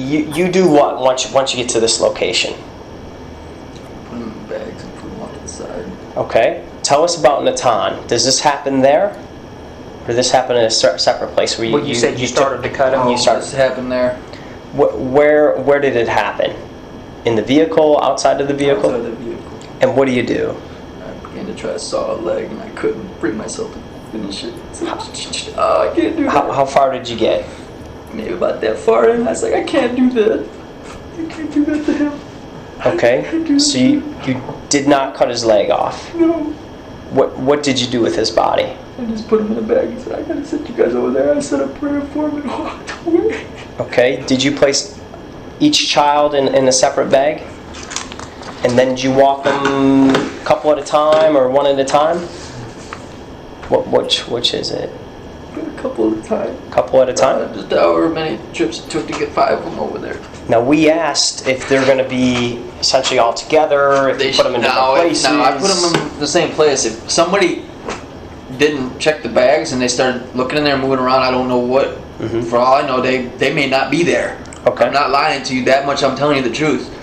You do what once you get to this location? Put them in bags and put them off to the side. Okay. Tell us about Natan. Does this happen there? Or did this happen in a separate place where you said you started to cut him? You started. This happened there. Where did it happen? In the vehicle? Outside of the vehicle? Outside of the vehicle. And what do you do? I began to try to saw a leg, and I couldn't bring myself to finish it. I can't do that. How far did you get? Maybe about that far, and I was like, I can't do that. I can't do that to him. Okay, so you did not cut his leg off. No. What did you do with his body? I just put him in a bag and said, I gotta sit you guys over there. I said a prayer for him and walked away. Okay, did you place each child in a separate bag? And then did you walk them a couple at a time or one at a time? Which is it? A couple at a time. Couple at a time? Just however many trips it took to get 5 of them over there. Now we asked if they're going to be essentially all together, if you put them in different places. No, I put them in the same place. If somebody didn't check the bags and they started looking in there and moving around, I don't know what. Mm-hmm. For all I know, they may not be there. Okay. I'm not lying to you that much. I'm telling you the truth.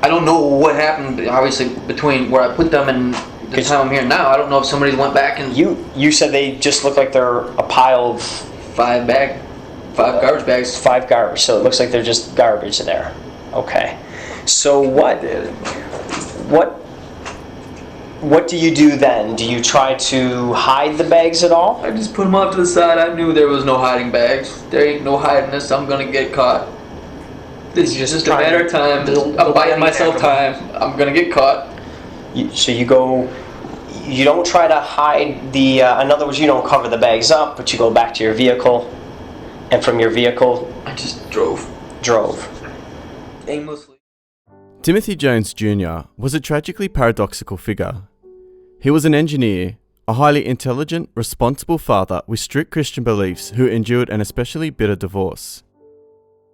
I don't know what happened, obviously, between where I put them and the time I'm here now. I don't know if somebody went back and... You said they just look like they're a pile of... 5 garbage bags. 5 garbage, so it looks like they're just garbage there. Okay. So what do you do then? Do you try to hide the bags at all? I just put them off to the side. I knew there was no hiding bags. There ain't no hiding this. I'm going to get caught. This is just a matter of time. I'm buying myself time. I'm going to get caught. So you don't try to hide the, in other words, you don't cover the bags up, but you go back to your vehicle, and from your vehicle... I just drove. Aimlessly. Timothy Jones Jr. was a tragically paradoxical figure. He was an engineer, a highly intelligent, responsible father with strict Christian beliefs who endured an especially bitter divorce.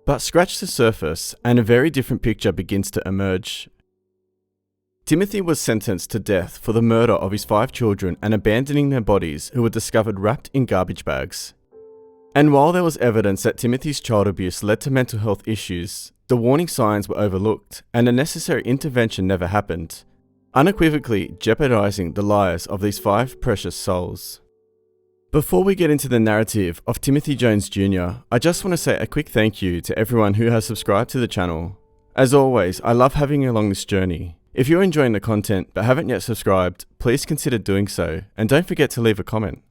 But scratch the surface, and a very different picture begins to emerge. Timothy was sentenced to death for the murder of his 5 children and abandoning their bodies, who were discovered wrapped in garbage bags. And while there was evidence that Timothy's child abuse led to mental health issues, the warning signs were overlooked and a necessary intervention never happened, unequivocally jeopardizing the lives of these 5 precious souls. Before we get into the narrative of Timothy Jones Jr., I just want to say a quick thank you to everyone who has subscribed to the channel. As always, I love having you along this journey. If you're enjoying the content but haven't yet subscribed, please consider doing so, and don't forget to leave a comment.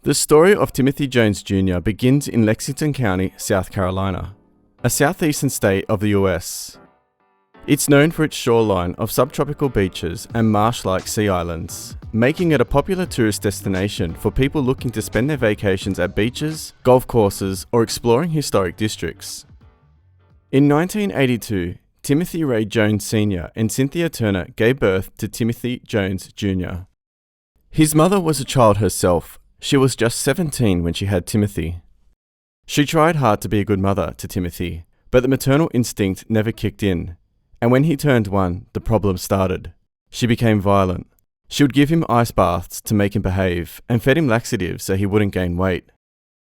The story of Timothy Jones Jr. begins in Lexington County, South Carolina, a southeastern state of the US. It's known for its shoreline of subtropical beaches and marsh-like sea islands, making it a popular tourist destination for people looking to spend their vacations at beaches, golf courses, or exploring historic districts. In 1982, Timothy Ray Jones Sr. and Cynthia Turner gave birth to Timothy Jones Jr. His mother was a child herself. She was just 17 when she had Timothy. She tried hard to be a good mother to Timothy, but the maternal instinct never kicked in, and when he turned 1, the problem started. She became violent. She would give him ice baths to make him behave, and fed him laxatives so he wouldn't gain weight.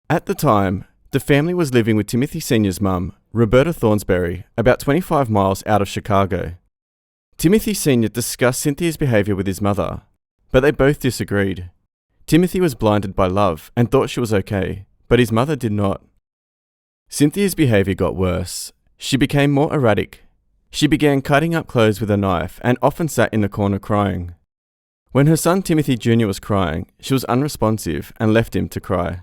At the time, the family was living with Timothy Sr.'s mum, Roberta Thornsberry, about 25 miles out of Chicago. Timothy Sr. discussed Cynthia's behaviour with his mother, but they both disagreed. Timothy was blinded by love and thought she was okay, but his mother did not. Cynthia's behaviour got worse. She became more erratic. She began cutting up clothes with a knife and often sat in the corner crying. When her son Timothy Jr. was crying, she was unresponsive and left him to cry.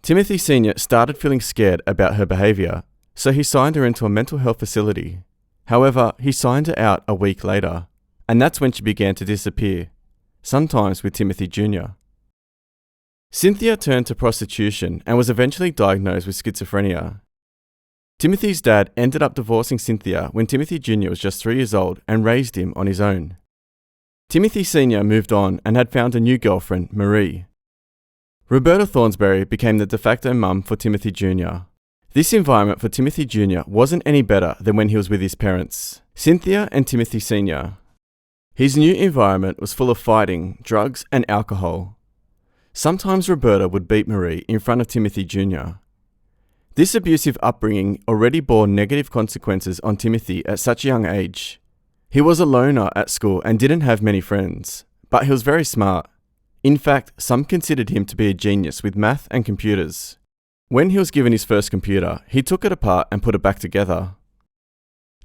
Timothy Sr. started feeling scared about her behaviour, so he signed her into a mental health facility. However, he signed her out a week later, and that's when she began to disappear, sometimes with Timothy Jr. Cynthia turned to prostitution and was eventually diagnosed with schizophrenia. Timothy's dad ended up divorcing Cynthia when Timothy Jr. was just 3 years old and raised him on his own. Timothy Sr. moved on and had found a new girlfriend, Marie. Roberta Thornsberry became the de facto mum for Timothy Jr. This environment for Timothy Jr. wasn't any better than when he was with his parents, Cynthia and Timothy Sr. His new environment was full of fighting, drugs, and alcohol. Sometimes Roberta would beat Marie in front of Timothy Jr. This abusive upbringing already bore negative consequences on Timothy at such a young age. He was a loner at school and didn't have many friends, but he was very smart. In fact, some considered him to be a genius with math and computers. When he was given his first computer, he took it apart and put it back together.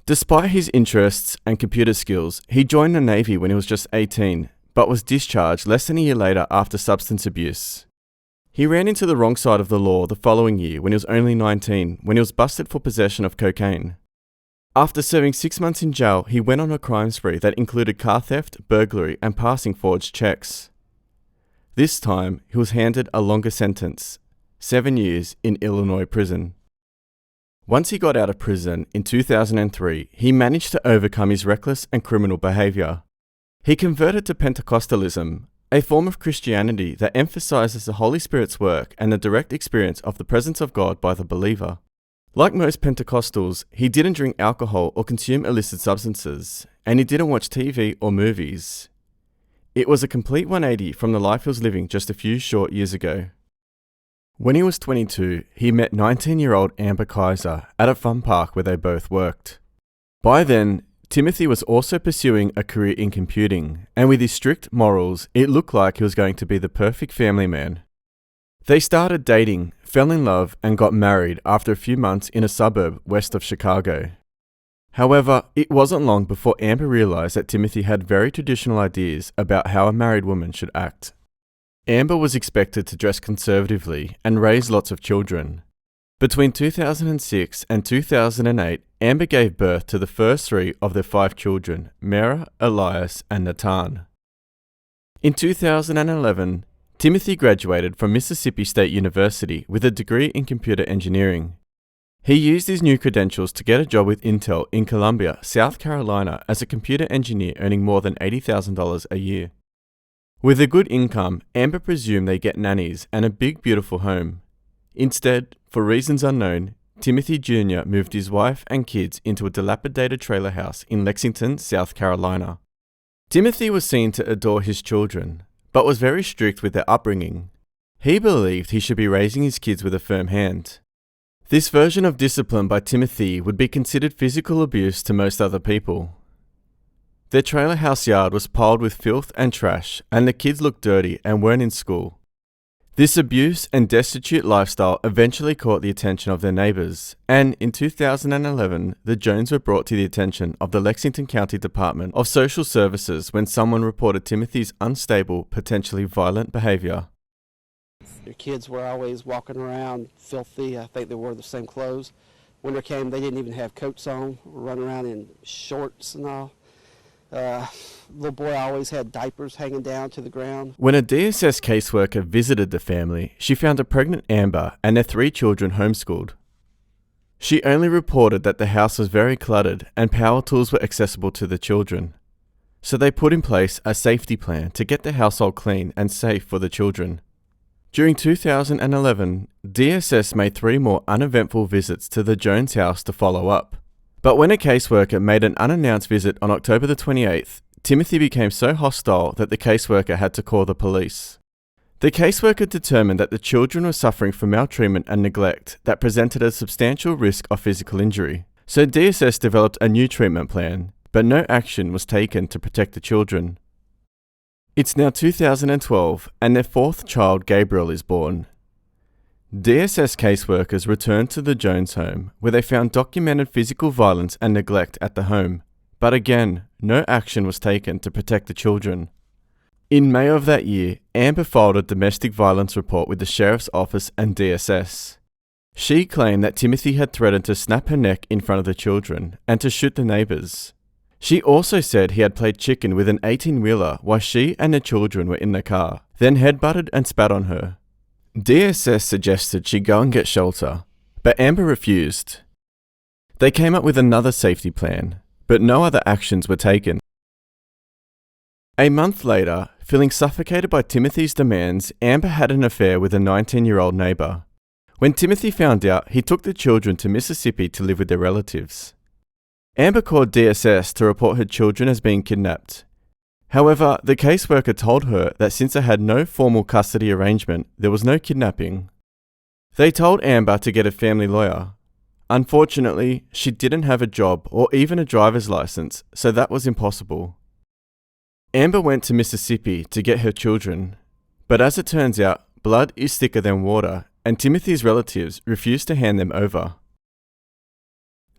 Despite his interests and computer skills, he joined the Navy when he was just 18, but was discharged less than a year later after substance abuse. He ran into the wrong side of the law the following year when he was only 19, when he was busted for possession of cocaine. After serving 6 months in jail, he went on a crime spree that included car theft, burglary, and passing forged checks. This time, he was handed a longer sentence, 7 years in Illinois prison. Once he got out of prison in 2003, he managed to overcome his reckless and criminal behavior. He converted to Pentecostalism, a form of Christianity that emphasizes the Holy Spirit's work and the direct experience of the presence of God by the believer. Like most Pentecostals, he didn't drink alcohol or consume illicit substances, and he didn't watch TV or movies. It was a complete 180 from the life he was living just a few short years ago. When he was 22, he met 19-year-old Amber Kaiser at a fun park where they both worked. By then, Timothy was also pursuing a career in computing, and with his strict morals, it looked like he was going to be the perfect family man. They started dating, fell in love, and got married after a few months in a suburb west of Chicago. However, it wasn't long before Amber realized that Timothy had very traditional ideas about how a married woman should act. Amber was expected to dress conservatively and raise lots of children. Between 2006 and 2008, Amber gave birth to the first 3 of their 5 children, Mara, Elias, and Nathan. In 2011, Timothy graduated from Mississippi State University with a degree in computer engineering. He used his new credentials to get a job with Intel in Columbia, South Carolina as a computer engineer earning more than $80,000 a year. With a good income, Amber presumed they get nannies and a big beautiful home. Instead, for reasons unknown, Timothy Jr. moved his wife and kids into a dilapidated trailer house in Lexington, South Carolina. Timothy was seen to adore his children, but was very strict with their upbringing. He believed he should be raising his kids with a firm hand. This version of discipline by Timothy would be considered physical abuse to most other people. Their trailer house yard was piled with filth and trash, and the kids looked dirty and weren't in school. This abuse and destitute lifestyle eventually caught the attention of their neighbors, and in 2011, the Jones were brought to the attention of the Lexington County Department of Social Services when someone reported Timothy's unstable, potentially violent behavior. Your kids were always walking around filthy. I think they wore the same clothes. Winter came, they didn't even have coats on, running around in shorts and all. Little boy always had diapers hanging down to the ground. When a DSS caseworker visited the family, she found a pregnant Amber and their 3 children homeschooled. She only reported that the house was very cluttered and power tools were accessible to the children. So they put in place a safety plan to get the household clean and safe for the children. During 2011, DSS made 3 more uneventful visits to the Jones house to follow up. But when a caseworker made an unannounced visit on October the 28th, Timothy became so hostile that the caseworker had to call the police. The caseworker determined that the children were suffering from maltreatment and neglect that presented a substantial risk of physical injury. So DSS developed a new treatment plan, but no action was taken to protect the children. It's now 2012, and their 4th child, Gabriel, is born. DSS caseworkers returned to the Jones home, where they found documented physical violence and neglect at the home, but again, no action was taken to protect the children. In May of that year, Amber filed a domestic violence report with the Sheriff's Office and DSS. She claimed that Timothy had threatened to snap her neck in front of the children and to shoot the neighbours. She also said he had played chicken with an 18-wheeler while she and the children were in the car, then headbutted and spat on her. DSS suggested she go and get shelter, but Amber refused. They came up with another safety plan, but no other actions were taken. A month later, feeling suffocated by Timothy's demands, Amber had an affair with a 19-year-old neighbour. When Timothy found out, he took the children to Mississippi to live with their relatives. Amber called DSS to report her children as being kidnapped. However, the caseworker told her that since they had no formal custody arrangement, there was no kidnapping. They told Amber to get a family lawyer. Unfortunately, she didn't have a job or even a driver's license, so that was impossible. Amber went to Mississippi to get her children, but as it turns out, blood is thicker than water, and Timothy's relatives refused to hand them over.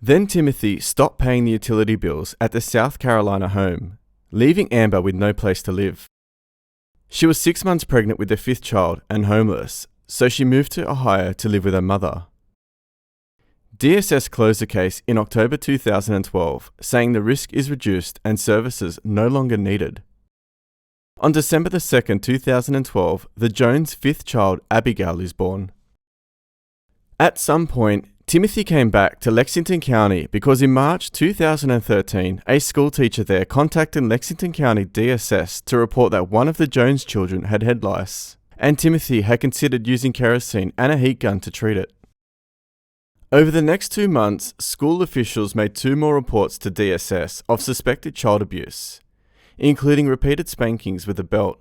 Then Timothy stopped paying the utility bills at the South Carolina home, leaving Amber with no place to live. She was 6 months pregnant with their 5th child and homeless, so she moved to Ohio to live with her mother. DSS closed the case in October 2012, saying the risk is reduced and services no longer needed. On December 2, 2012, the Jones' 5th child, Abigail, is born. At some point, Timothy came back to Lexington County because in March 2013, a schoolteacher there contacted Lexington County DSS to report that one of the Jones children had head lice, and Timothy had considered using kerosene and a heat gun to treat it. Over the next 2 months, school officials made 2 more reports to DSS of suspected child abuse, including repeated spankings with a belt.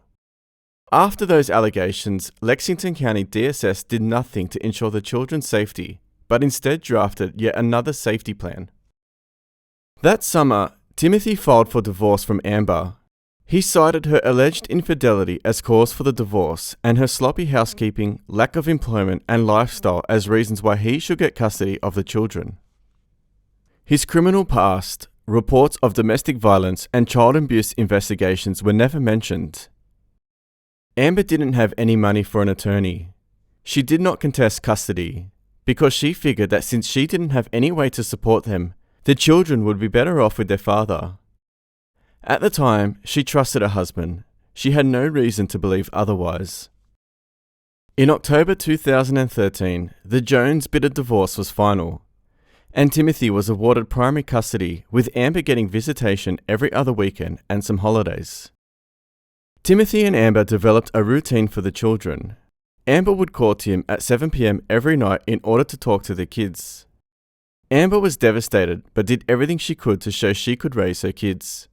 After those allegations, Lexington County DSS did nothing to ensure the children's safety, but instead drafted yet another safety plan. That summer, Timothy filed for divorce from Amber. He cited her alleged infidelity as cause for the divorce and her sloppy housekeeping, lack of employment, and lifestyle as reasons why he should get custody of the children. His criminal past, reports of domestic violence, and child abuse investigations were never mentioned. Amber didn't have any money for an attorney. She did not contest custody, because she figured that since she didn't have any way to support them, the children would be better off with their father. At the time, she trusted her husband. She had no reason to believe otherwise. In October 2013, the Jones bid of divorce was final, and Timothy was awarded primary custody, with Amber getting visitation every other weekend and some holidays. Timothy and Amber developed a routine for the children. Amber would call Tim at 7 p.m. every night in order to talk to the kids. Amber was devastated but did everything she could to show she could raise her kids.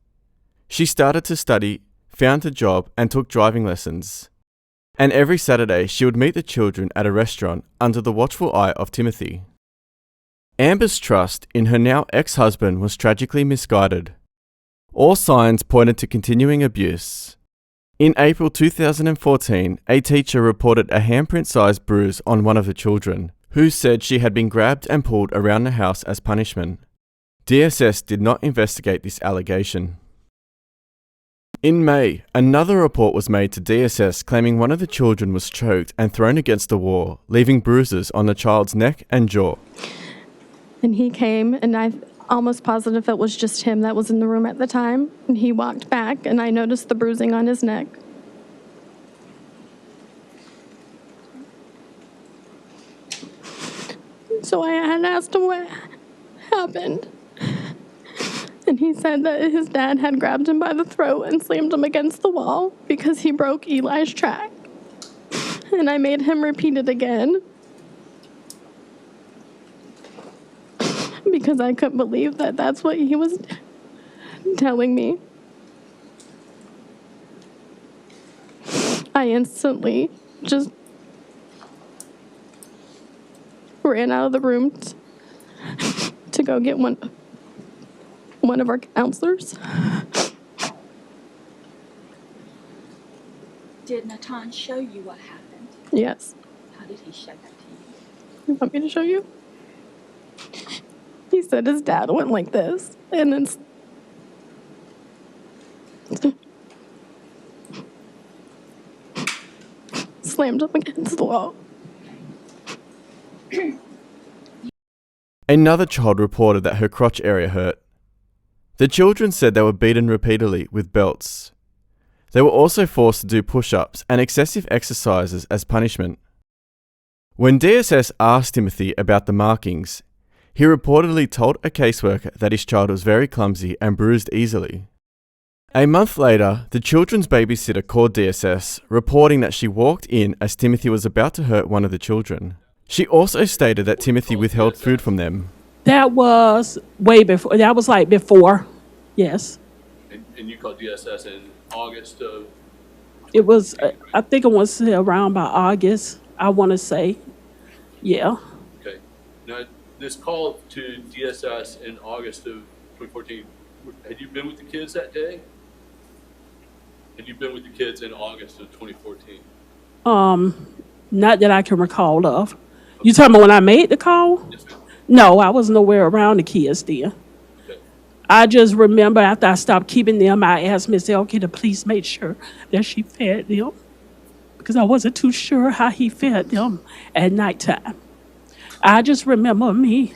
She started to study, found a job, and took driving lessons. And every Saturday she would meet the children at a restaurant under the watchful eye of Timothy. Amber's trust in her now ex-husband was tragically misguided. All signs pointed to continuing abuse. In April 2014, a teacher reported a handprint-sized bruise on one of the children, who said she had been grabbed and pulled around the house as punishment. DSS did not investigate this allegation. In May, another report was made to DSS claiming one of the children was choked and thrown against the wall, leaving bruises on the child's neck and jaw. And he came, and I'm almost positive it was just him that was in the room at the time. And he walked back, and I noticed the bruising on his neck. So I had asked him what happened. And he said that his dad had grabbed him by the throat and slammed him against the wall because he broke Eli's track. And I made him repeat it again, because I couldn't believe that that's what he was telling me. I instantly just ran out of the room to go get one of our counselors. Did Natan show you what happened? Yes. How did he show that to you? You want me to show you? He said his dad went like this, and then slammed him against the wall. Another child reported that her crotch area hurt. The children said they were beaten repeatedly with belts. They were also forced to do push-ups and excessive exercises as punishment. When DSS asked Timothy about the markings, he reportedly told a caseworker that his child was very clumsy and bruised easily. A month later, the children's babysitter called DSS, reporting that she walked in as Timothy was about to hurt one of the children. She also stated that Timothy withheld food from them. That was way before. That was like before, yes. And you called DSS in August of? It was, I think it was around by August, I want to say. Yeah. Okay. Now, this call to DSS in August of 2014, had you been with the kids that day? Had you been with the kids in August of 2014? Not that I can recall of. You talking about when I made the call? Yes, ma'am. No, I was nowhere around the kids then. Okay. I just remember after I stopped keeping them, I asked Miss Elkie to please make sure that she fed them because I wasn't too sure how he fed them at nighttime. I just remember me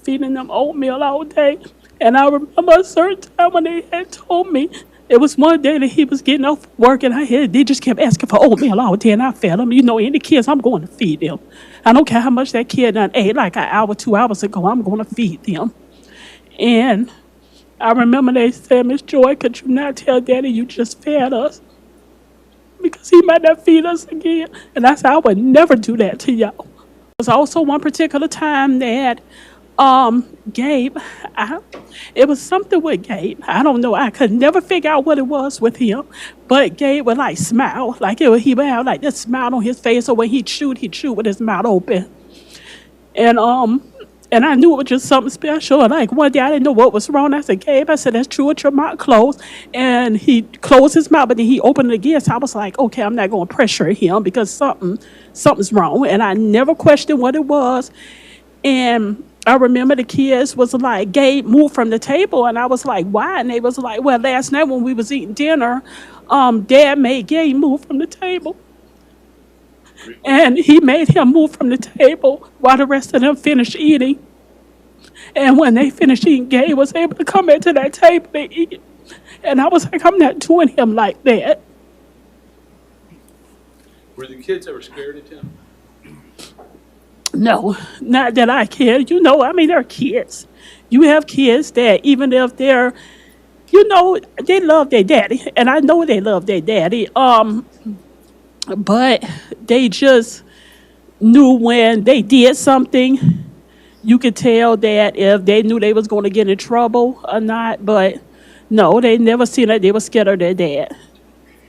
feeding them oatmeal all day. And I remember a certain time when they had told me it was one day that he was getting off work and they just kept asking for oatmeal all day and I fed them. You know, any kids, I'm going to feed them. I don't care how much that kid done ate, like an hour, 2 hours ago, I'm going to feed them. And I remember they said, Miss Joy, could you not tell Daddy you just fed us? Because he might not feed us again. And I said, I would never do that to y'all. There was also one particular time that Gabe, it was something with Gabe. I don't know. I could never figure out what it was with him. But Gabe would like smile. Like he would have like this smile on his face. So when he'd shoot with his mouth open. And I knew it was just something special. Like one day I didn't know what was wrong. I said, Gabe, I said, that's true with your mouth closed. And he closed his mouth, but then he opened it again. So I was like, okay, I'm not going to pressure him because something's wrong. And I never questioned what it was. And I remember the kids was like, Gabe, move from the table. And I was like, why? And they was like, well, last night when we was eating dinner, Dad made Gabe move from the table. And he made him move from the table while the rest of them finished eating. And when they finished eating, Gabe was able to come back to that table and eat. And I was like, I'm not doing him like that. Were the kids ever scared of him? No, not that I care. You know, I mean, they're kids. You have kids that even if they're, you know, they love their daddy. And I know they love their daddy. But they just knew when they did something, you could tell that if they knew they was going to get in trouble or not. But no, they never seen that they were scared of their dad.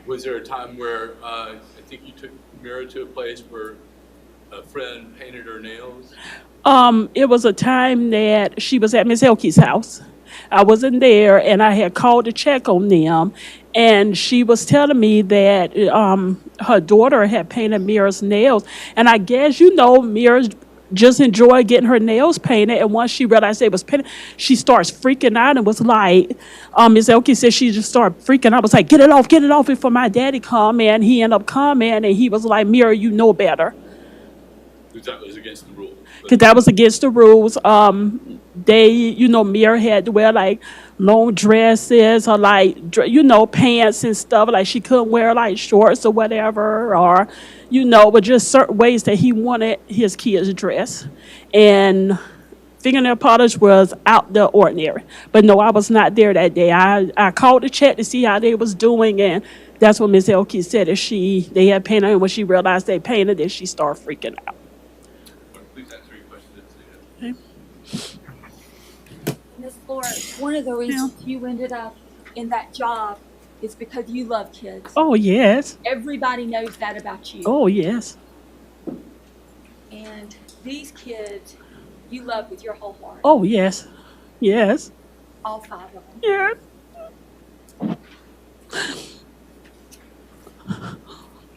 Was there a time where I think you took Mira to a place where a friend painted her nails? It was a time that she was at Miss Elkie's house. I wasn't there, and I had called to check on them, and she was telling me that her daughter had painted Mira's nails, and I guess, you know, Mira just enjoyed getting her nails painted, and once she realized they was painted, she starts freaking out and was like, Miss Elkie said she just started freaking out. I was like, get it off before my daddy come, and he ended up coming, and he was like, Mira, you know better. Because that was against the rules. Because that was against the rules. They, you know, Mira had to wear like long dresses or like, you know, pants and stuff. Like she couldn't wear like shorts or whatever, or, you know, but just certain ways that he wanted his kids dressed. And fingernail polish was out the ordinary. But no, I was not there that day. I called to check to see how they was doing, and that's what Miss Elkie said that they had painted, and when she realized they painted it, she started freaking out. Please answer your question. Miss Laura, one of the reasons you ended up in that job is because you love kids. Oh, yes. Everybody knows that about you. Oh, yes. And these kids, you love with your whole heart. Oh, yes. Yes. All 5 of them. Yes.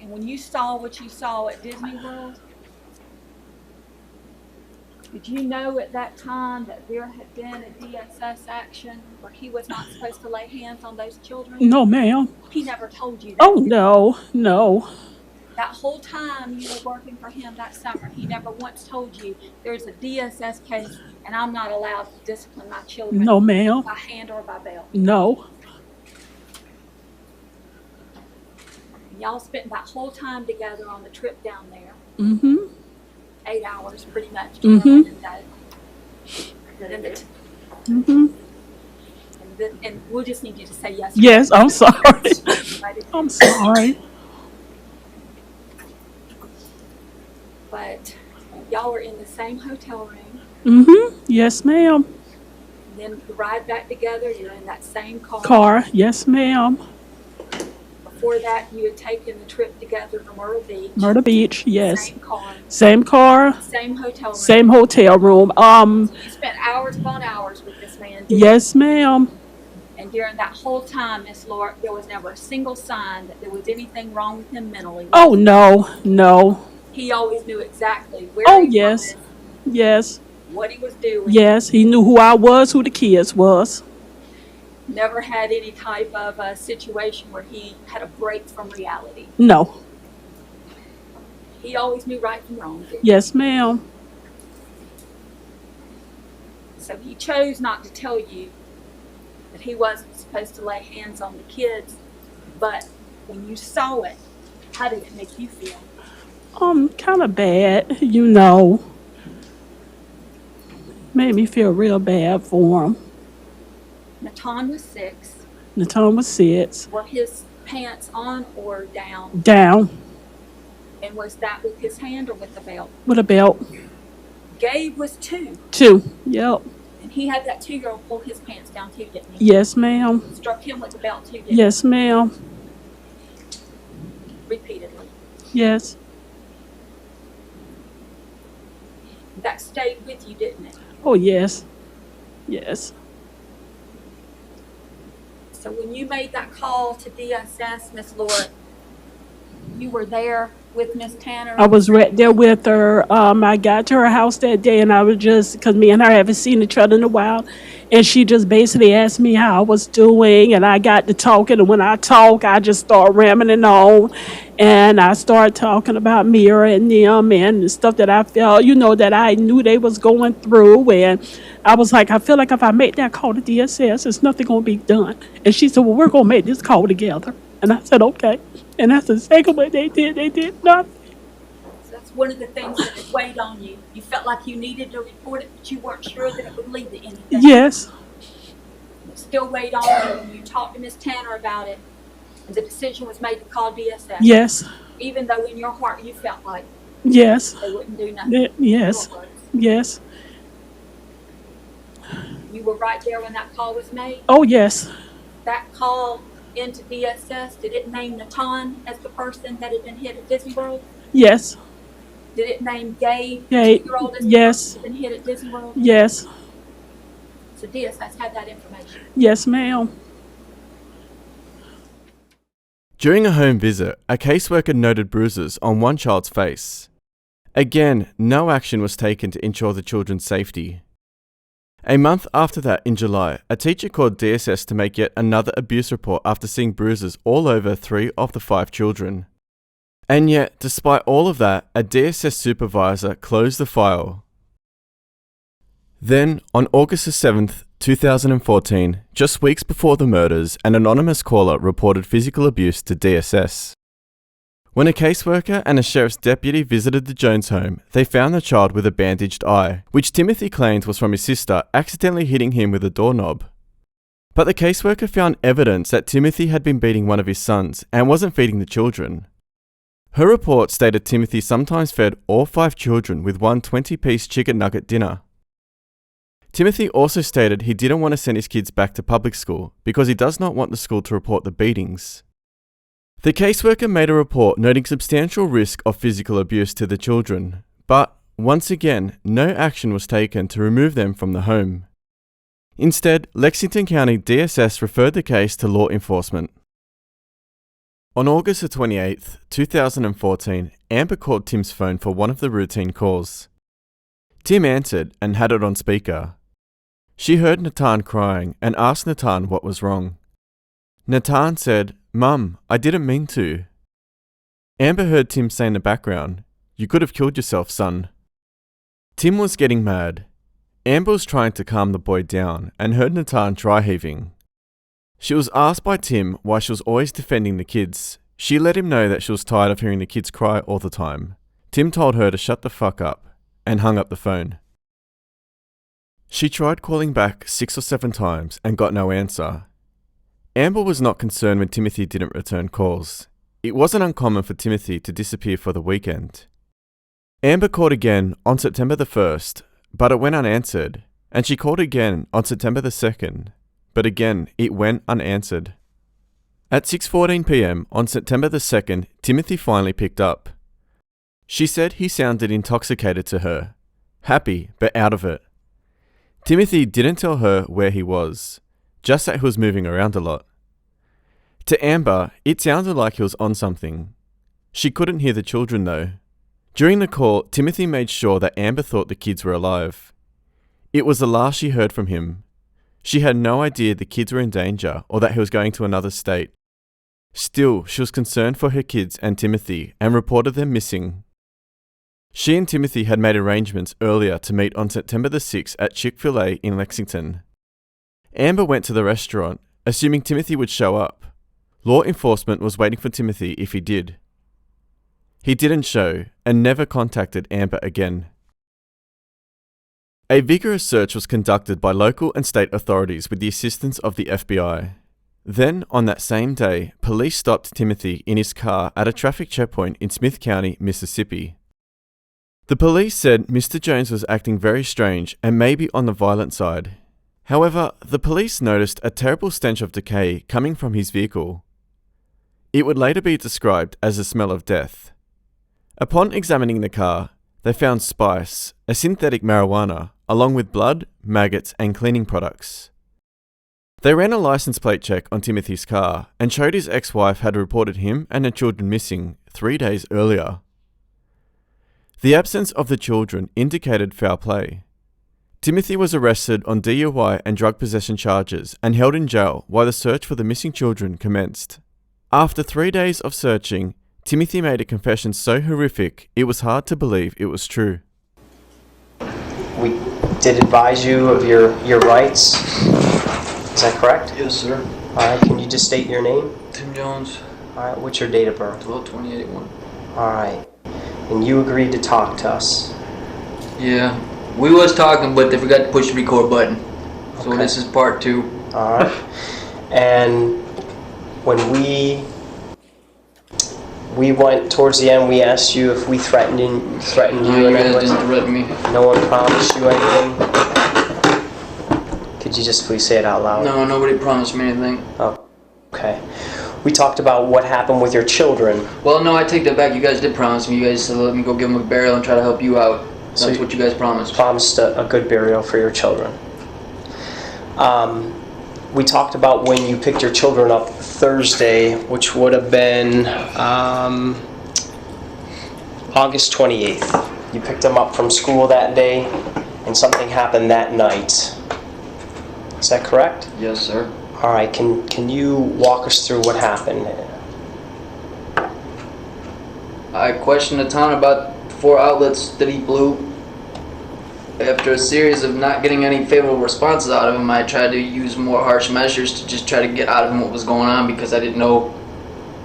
And when you saw what you saw at Disney World, did you know at that time that there had been a DSS action where he was not supposed to lay hands on those children? No, ma'am. He never told you that. Oh, no. That whole time you were working for him that summer, he never once told you there's a DSS case and I'm not allowed to discipline my children. No, ma'am. By hand or by belt. No. And y'all spent that whole time together on the trip down there. Mm-hmm. 8 hours, pretty much. Mm-hmm. And we'll just need you to say yes. Yes, I'm sorry. I'm sorry. But y'all were in the same hotel room. Mm-hmm. Yes, ma'am. And then the ride back together, you're in that same car. Yes, ma'am. before that, you had taken the trip together to Myrtle Beach. Myrtle Beach, yes. Same car. Same car, Same hotel room. same hotel room. So you spent hours upon hours with this man. Yes, ma'am. And during that whole time, Miss Laura, there was never a single sign that there was anything wrong with him mentally. Oh, no. He always knew exactly where Oh, he yes. was, Yes. what he was doing. Yes, he knew who I was, who the kids was. Never had any type of a situation where he had a break from reality. No. He always knew right from wrong. Yes, ma'am. So he chose not to tell you that he wasn't supposed to lay hands on the kids. But when you saw it, how did it make you feel? Kind of bad, you know. Made me feel real bad for him. Natan was 6. Natan was 6. Were his pants on or down? Down And was that with his hand or with the belt? with a belt. Gabe was 2. 2. Yep. And he had that 2-year-old pull his pants down too, didn't he? Yes, ma'am. Struck him with the belt too, didn't Yes, ma'am. he? Repeatedly. Yes. That stayed with you, didn't it? Oh, yes. Yes. So when you made that call to DSS, Miss Laura, you were there with Miss Tanner? I was right there with her. I got to her house that day, and I was just, because me and her haven't seen each other in a while, and she just basically asked me how I was doing, and I got to talking, and when I talk, I just start rambling on, and I started talking about Mira and them and the stuff that I felt, that I knew they was going through, and I was like, I feel like if I make that call to DSS, there's nothing going to be done. And she said, well, we're going to make this call together. And I said, okay. And that's exactly what they did. They did nothing. So that's one of the things that had weighed on you. You felt like you needed to report it, but you weren't sure that it would lead to anything. Yes. It still weighed on you when you talked to Miss Tanner about it, and the decision was made to call DSS. Yes. Even though in your heart you felt like Yes. they wouldn't do nothing. Yes. Yes. You were right there when that call was made. Oh, yes. That call into DSS, did it name Natan as the person that had been hit at Disney World? Yes. Did it name Gabe, Gabe, 2-year-old, as the yes. person that had been hit at Disney World? Yes. So DSS had that information. Yes, ma'am. During a home visit, a caseworker noted bruises on one child's face. Again, no action was taken to ensure the children's safety. A month after that, in July, a teacher called DSS to make yet another abuse report after seeing bruises all over 3 of the 5 children. And yet, despite all of that, a DSS supervisor closed the file. Then, on August 7th, 2014, just weeks before the murders, an anonymous caller reported physical abuse to DSS. When a caseworker and a sheriff's deputy visited the Jones home, they found the child with a bandaged eye, which Timothy claimed was from his sister accidentally hitting him with a doorknob. But the caseworker found evidence that Timothy had been beating one of his sons and wasn't feeding the children. Her report stated Timothy sometimes fed all 5 children with one 20-piece chicken nugget dinner. Timothy also stated he didn't want to send his kids back to public school because he does not want the school to report the beatings. The caseworker made a report noting substantial risk of physical abuse to the children, but once again, no action was taken to remove them from the home. Instead, Lexington County DSS referred the case to law enforcement. On August 28th, 2014, Amber called Tim's phone for one of the routine calls. Tim answered and had it on speaker. She heard Natan crying and asked Natan what was wrong. Natan said, "Mum, I didn't mean to." Amber heard Tim say in the background, "You could have killed yourself, son." Tim was getting mad. Amber was trying to calm the boy down and heard Natan dry heaving. She was asked by Tim why she was always defending the kids. She let him know that she was tired of hearing the kids cry all the time. Tim told her to shut the fuck up and hung up the phone. She tried calling back 6 or 7 times and got no answer. Amber was not concerned when Timothy didn't return calls. It wasn't uncommon for Timothy to disappear for the weekend. Amber called again on September the 1st, but it went unanswered, and she called again on September the 2nd, but again it went unanswered. At 6:14 p.m. on September the 2nd, Timothy finally picked up. She said he sounded intoxicated to her, happy but out of it. Timothy didn't tell her where he was, just that he was moving around a lot. To Amber, it sounded like he was on something. She couldn't hear the children though. During the call, Timothy made sure that Amber thought the kids were alive. It was the last she heard from him. She had no idea the kids were in danger or that he was going to another state. Still, she was concerned for her kids and Timothy and reported them missing. She and Timothy had made arrangements earlier to meet on September the 6th at Chick-fil-A in Lexington. Amber went to the restaurant, assuming Timothy would show up. Law enforcement was waiting for Timothy if he did. He didn't show and never contacted Amber again. A vigorous search was conducted by local and state authorities with the assistance of the FBI. Then, on that same day, police stopped Timothy in his car at a traffic checkpoint in Smith County, Mississippi. The police said Mr. Jones was acting very strange and maybe on the violent side. However, the police noticed a terrible stench of decay coming from his vehicle. It would later be described as the smell of death. Upon examining the car, they found spice, a synthetic marijuana, along with blood, maggots, and cleaning products. They ran a license plate check on Timothy's car and showed his ex-wife had reported him and her children missing 3 days earlier. The absence of the children indicated foul play. Timothy was arrested on DUI and drug possession charges and held in jail while the search for the missing children commenced. After 3 days of searching, Timothy made a confession so horrific it was hard to believe it was true. We did advise you of your rights. Is that correct? Yes, sir. All right, can you just state your name? Tim Jones, All right, what's your date of birth? 12/20/81. All right, and you agreed to talk to us. Yeah, we was talking, but they forgot to push the record button. So Okay. this is part 2. All right, and when we went towards the end, we asked you if we threatened you You in guys any way. didn't threaten me. No one promised you anything. Could you just please say it out loud? No, nobody promised me anything. Oh, okay. We talked about what happened with your children. Well, no, I take that back. You guys did promise me. You guys said let me go give them a burial and try to help you out. That's So what you guys promised. Promised a good burial for your children. We talked about when you picked your children up Thursday, which would have been August 28th. You picked them up from school that day, and something happened that night. Is that correct? Yes, sir. All right, can you walk us through what happened? I questioned the town about 4 outlets that he blew. After a series of not getting any favorable responses out of him, I tried to use more harsh measures to just try to get out of him what was going on because I didn't know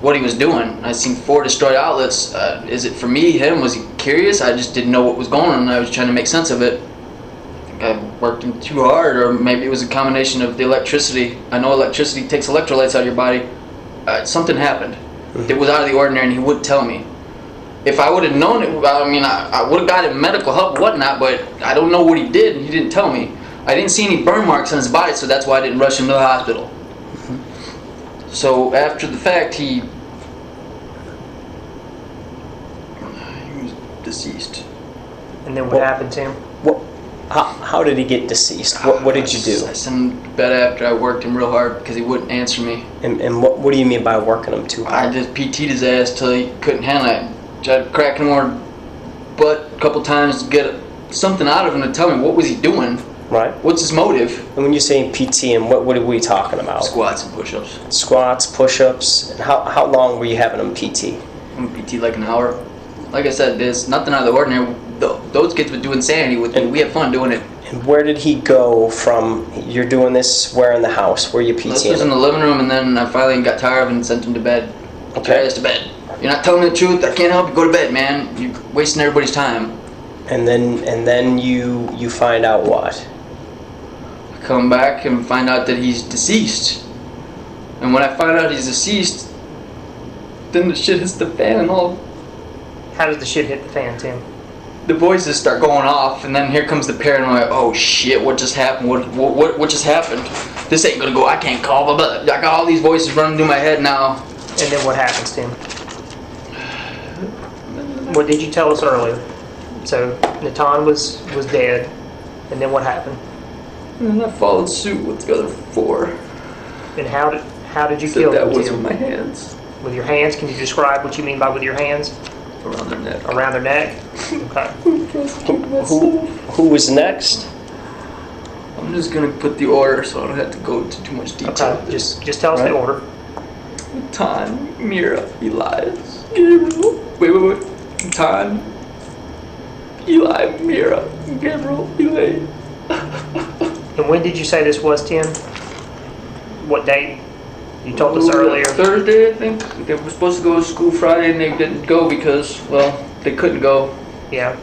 what he was doing. I seen 4 destroyed outlets. Is it for me, him? Was he curious? I just didn't know what was going on and I was trying to make sense of it. I think I worked him too hard, or maybe it was a combination of the electricity. I know electricity takes electrolytes out of your body. Something happened. It was out of the ordinary and he wouldn't tell me. If I would have known it, I mean, I would have got him medical help and whatnot, but I don't know what he did, and he didn't tell me. I didn't see any burn marks on his body, so that's why I didn't rush him to the hospital. So after the fact, he was deceased. And then what happened to him? How did he get deceased? What did you do? I sent him to bed after I worked him real hard because he wouldn't answer me. And what do you mean by working him too I hard? just PT'd his ass till he couldn't handle it. Tried to crack him more butt a couple times to get something out of him to tell me what was he doing. Right. What's his motive? And when you say PT, and what are we talking about? Squats and push-ups. Squats, push-ups. And how long were you having him PT? I'm PT like an hour. Like I said, there's nothing out of the ordinary. Those kids would do insanity with me. We had fun doing it. And where did he go from? You're doing this where in the house? Where you This PTing was in him? the living room, and then I finally got tired of it and sent him to bed. Okay. To bed. You're not telling me the truth. I can't help you. Go to bed, man. You're wasting everybody's time. And then you find out what? I come back and find out that he's deceased. And when I find out he's deceased, then the shit hits the fan and all. How does the shit hit the fan, Tim? The voices start going off, and then here comes the paranoia. Oh shit! What just happened? What just happened? this ain't gonna go. I can't call, blah, blah. I got all these voices running through my head now. And then what happens, Tim? What did you tell us earlier? So Natan was dead, and then what happened? And then I followed suit with the other 4. And how did you So kill that them, was Tim? with my hands. With your hands? Can you describe what you mean by with your hands? Around their neck. Around their neck? Okay. Who was next? I'm just gonna put the order so I don't have to go into too much detail. Okay. Just tell us the order. Time, Mira, Elias, Gabriel. Wait. Time, Eli, Mira, Gabriel, Elaine. And when did you say this was, Tim? What date? You told us earlier. Thursday, I think. They were supposed to go to school Friday and they didn't go because, well, they couldn't go. Yeah.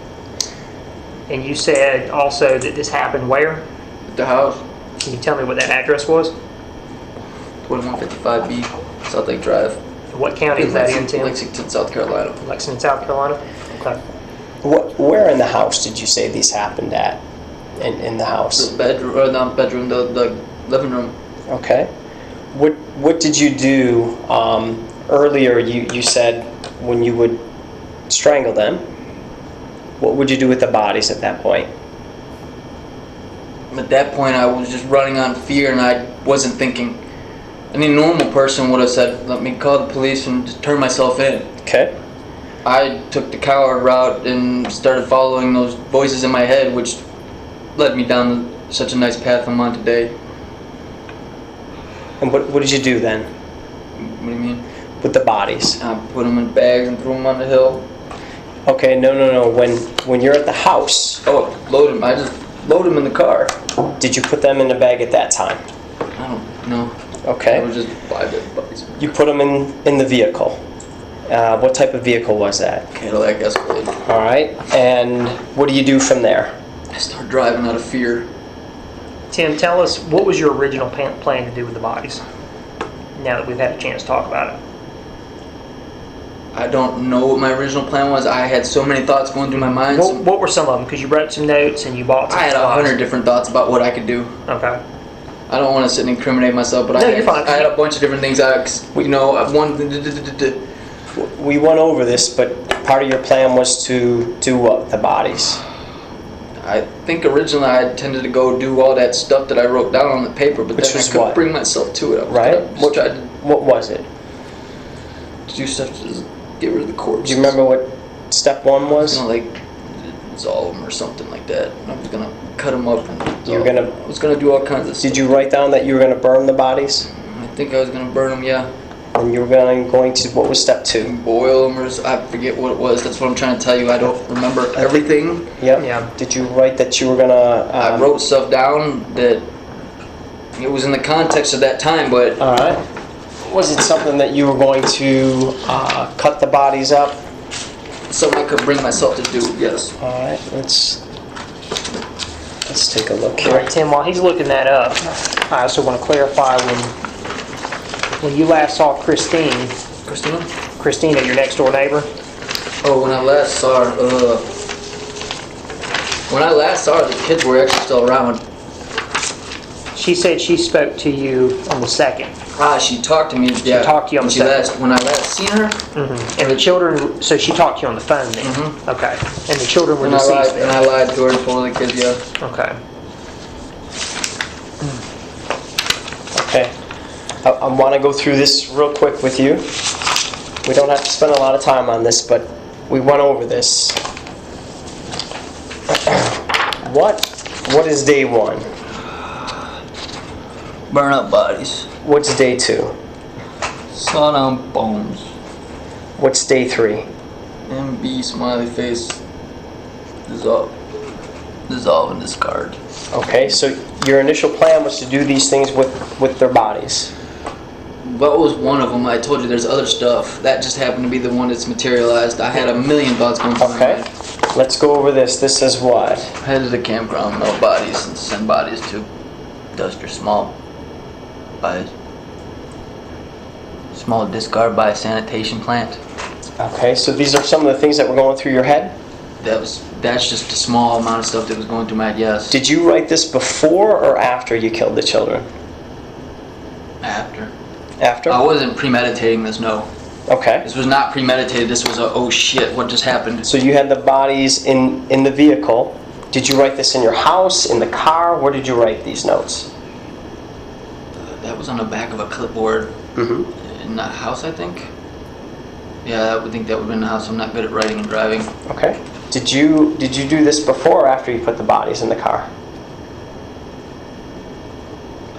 And you said also that this happened where? At the house. Can you tell me what that address was? 2155B, South Lake Drive. What county is that in, Tim? Lexington, South Carolina. Lexington, South Carolina? Okay. Where in the house did you say these happened at? In the house? The bedroom, or not bedroom, the living room. Okay. What did you do earlier? You said when you would strangle them. What would you do with the bodies at that point? At that point, I was just running on fear and I wasn't thinking. Any normal person would have said, let me call the police and just turn myself in. Okay. I took the coward route and started following those voices in my head, which led me down such a nice path I'm on today. And what did you do then? What do you mean? With the bodies? I put them in bags and threw them on the hill. Okay, no. When you're at the house... Oh, load them. I just load them in the car. Did you put them in the bag at that time? I don't know. Okay. It was just 5 dead bodies. You put them in the vehicle. What type of vehicle was that? Cadillac Escalade. All right. And what do you do from there? I started driving out of fear. Tim, tell us, what was your original plan to do with the bodies? Now that we've had a chance to talk about it. I don't know what my original plan was. I had so many thoughts going through my mind. What were some of them? Because you wrote some notes and you bought some I had supplies. 100 different thoughts about what I could do. Okay. I don't want to sit and incriminate myself, but No, you're fine. I had a bunch of different things. We went over this, but part of your plan was to do what? The bodies? I think originally I intended to go do all that stuff that I wrote down on the paper, but Which then I was couldn't what? bring myself to it. Right? What What was it? to do stuff to just get rid of the corpses. Do you remember what step 1 I was was? gonna dissolve them or something like that. I was gonna cut them up and I was gonna do all kinds of stuff. Did you write down that you were going to burn the bodies? I think I was gonna burn them, yeah. And you were going to, what was step 2? Boil them, or I forget what it was. That's what I'm trying to tell you. I don't remember everything. Yep. Yeah. Did you write that you were going to... I wrote stuff down that it was in the context of that time, but All right. Was it something that you were going to cut the bodies up? something I could bring myself to do. Yes. All right. Let's take a look All here. right, Tim, while he's looking that up, I also want to clarify when you last saw Christina, your next door neighbor. Oh, when I last saw her, the kids were actually still around. She said she spoke to you on the 2nd. She talked to me. She talked to you on the 2nd. When I last seen her. Mm-hmm. And the children, so she talked to you on the phone then? Mm-hmm. Okay. And the children were And I deceased lied, and I lied to her and told the kids, yeah. Okay. Okay. I want to go through this real quick with you. We don't have to spend a lot of time on this, but we went over this. What is day 1? Burn up bodies. What's day 2? Saw down bones. What's day 3? MB smiley face. Dissolve and discard. Okay, so your initial plan was to do these things with their bodies. That was one of them. I told you there's other stuff. That just happened to be the one that's materialized. I had a million thoughts going through my Okay, mind. let's go over this. This is what? Head to the campground, melt bodies, and send bodies to dust or small discard by a sanitation plant. Okay, so these are some of the things that were going through your head? That's just a small amount of stuff that was going through my head, yes. Did you write this before or after you killed the children? After. After? I wasn't premeditating this, no. Okay. This was not premeditated. This was a, oh shit, what just happened? So you had the bodies in the vehicle. Did you write this in your house, in the car? Where did you write these notes? That was on the back of a clipboard in the house, I think. Yeah, I would think that would have been in the house. I'm not good at writing and driving. Okay. Did you do this before or after you put the bodies in the car?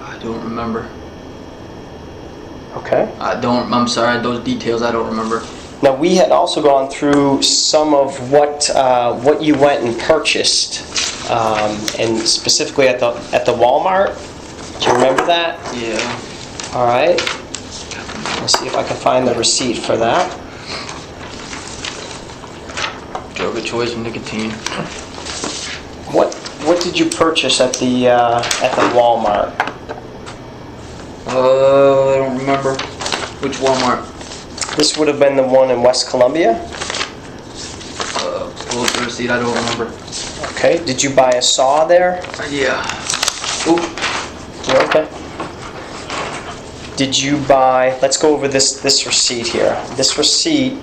I don't remember. Okay. I'm sorry, those details I don't remember. Now we had also gone through some of what you went and purchased, and specifically at the Walmart. Do you remember that? Yeah. All right. Let's see if I can find the receipt for that. Drug of choice and nicotine. What did you purchase at the Walmart? I don't remember. Which Walmart? This would have been the one in West Columbia. Pull up the receipt, I don't remember. Okay. Did you buy a saw there? Yeah. Oop. You're okay. Did you buy? Let's go over this receipt here. This receipt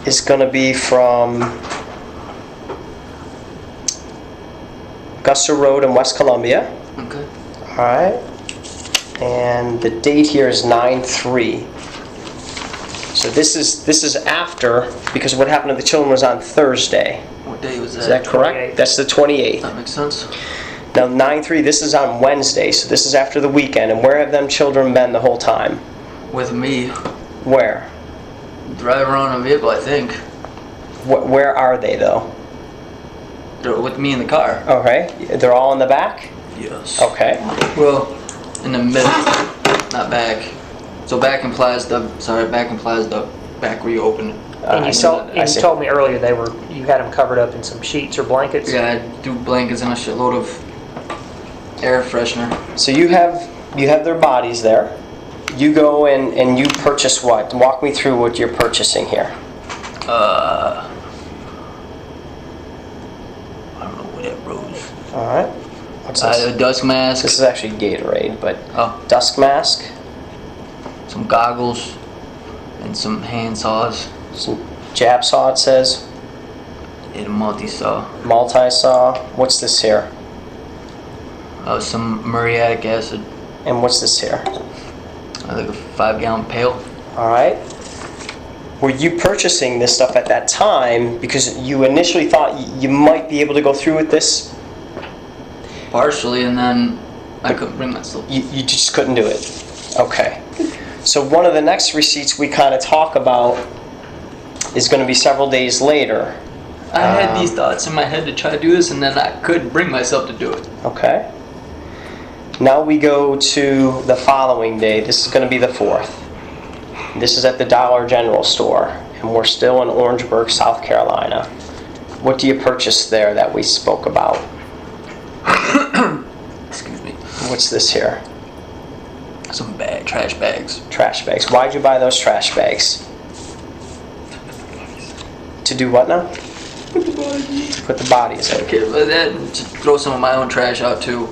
is going to be from Gusser Road in West Columbia. Okay. All right. And the date here is 9/3. So this is after, because what happened to the children was on Thursday. What day was that? Is that correct? 28th. That's the 28th. That makes sense. Now 9/3, this is on Wednesday, so this is after the weekend. And where have them children been the whole time? With me. Where? Driving around a vehicle, I think. Where are they though? They're with me in the car. Okay, they're all in the back? Yes. Okay. Well, in the middle, not back. So back implies the back where you open it. And I you, see. I you see. told me earlier you had them covered up in some sheets or blankets. Yeah, I threw blankets and a shitload of air freshener. So you have their bodies there. You go and you purchase what? Walk me through what you're purchasing here. I don't know what that rose. All right. What's this? A dusk mask. This is actually Gatorade, but Oh, dusk mask, some goggles, and some hand saws. some jab saw it says, And a multi-saw. multi-saw. What's this here? Some muriatic acid. And what's this here? I think a 5-gallon pail. All right. Were you purchasing this stuff at that time because you initially thought you might be able to go through with this? Partially, and then I couldn't bring myself. You just couldn't do it. Okay. So one of the next receipts we kind of talk about is going to be several days later. I had these thoughts in my head to try to do this, and then I couldn't bring myself to do it. Okay. Now we go to the following day. This is going to be the 4th. This is at the Dollar General store, and we're still in Orangeburg, South Carolina. What do you purchase there that we spoke about? Excuse me. What's this here? Some trash bags. Trash bags. Why'd you buy those trash bags? To do what now? To put the bodies in. Okay, but then to throw some of my own trash out too.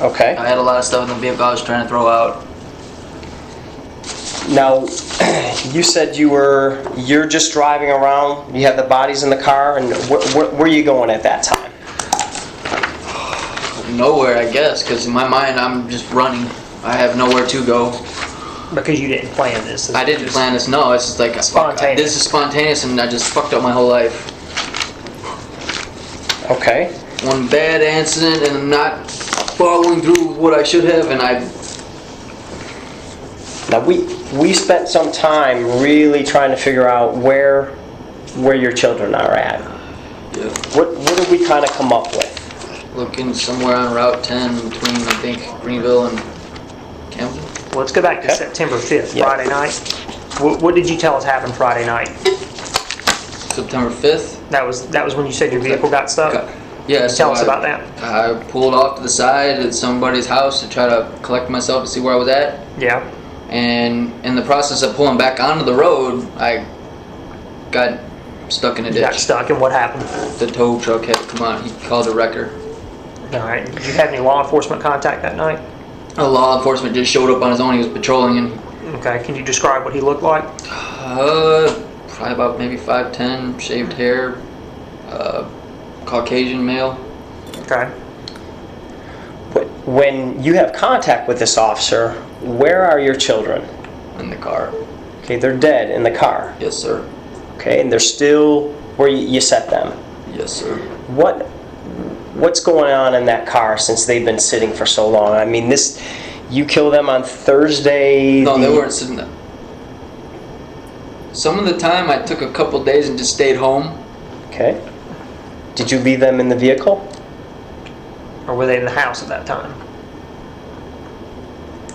Okay. I had a lot of stuff in the vehicle I was trying to throw out. Now, you said you're just driving around. You have the bodies in the car, and where are you going at that time? Nowhere, I guess, because in my mind I'm just running. I have nowhere to go. Because you didn't plan this. I didn't plan this. No, it's just like Spontaneous. This is spontaneous, and I just fucked up my whole life. Okay. One bad incident, and I'm not following through with what I should have, and I. Now we spent some time really trying to figure out where your children are at. Yeah. What did we kind of come up with? Looking somewhere on Route 10 between, I think, Greenville and Camden. Well, let's go back to Okay. September 5th, Yeah. Friday night. What did you tell us happened Friday night? September 5th. That was when you said your vehicle got stuck? Yeah, Tell us about that. I pulled off to the side at somebody's house to try to collect myself to see where I was at. Yeah. And in the process of pulling back onto the road, I got stuck in a You ditch. got stuck, and what happened? The tow truck had to come out. He called a wrecker. All right. Did you have any law enforcement contact that night? A law enforcement just showed up on his own. He was patrolling and Okay, can you describe what he looked like? probably about maybe 5'10", shaved hair, Caucasian male. Okay. When you have contact with this officer, where are your children? In the car. Okay, they're dead in the car. Yes, sir. Okay, and they're still where you set them. Yes, sir. What's going on in that car since they've been sitting for so long? I mean, you kill them on Thursday. No, they weren't sitting there. Some of the time I took a couple days and just stayed home. Okay. Did you leave them in the vehicle? Or were they in the house at that time?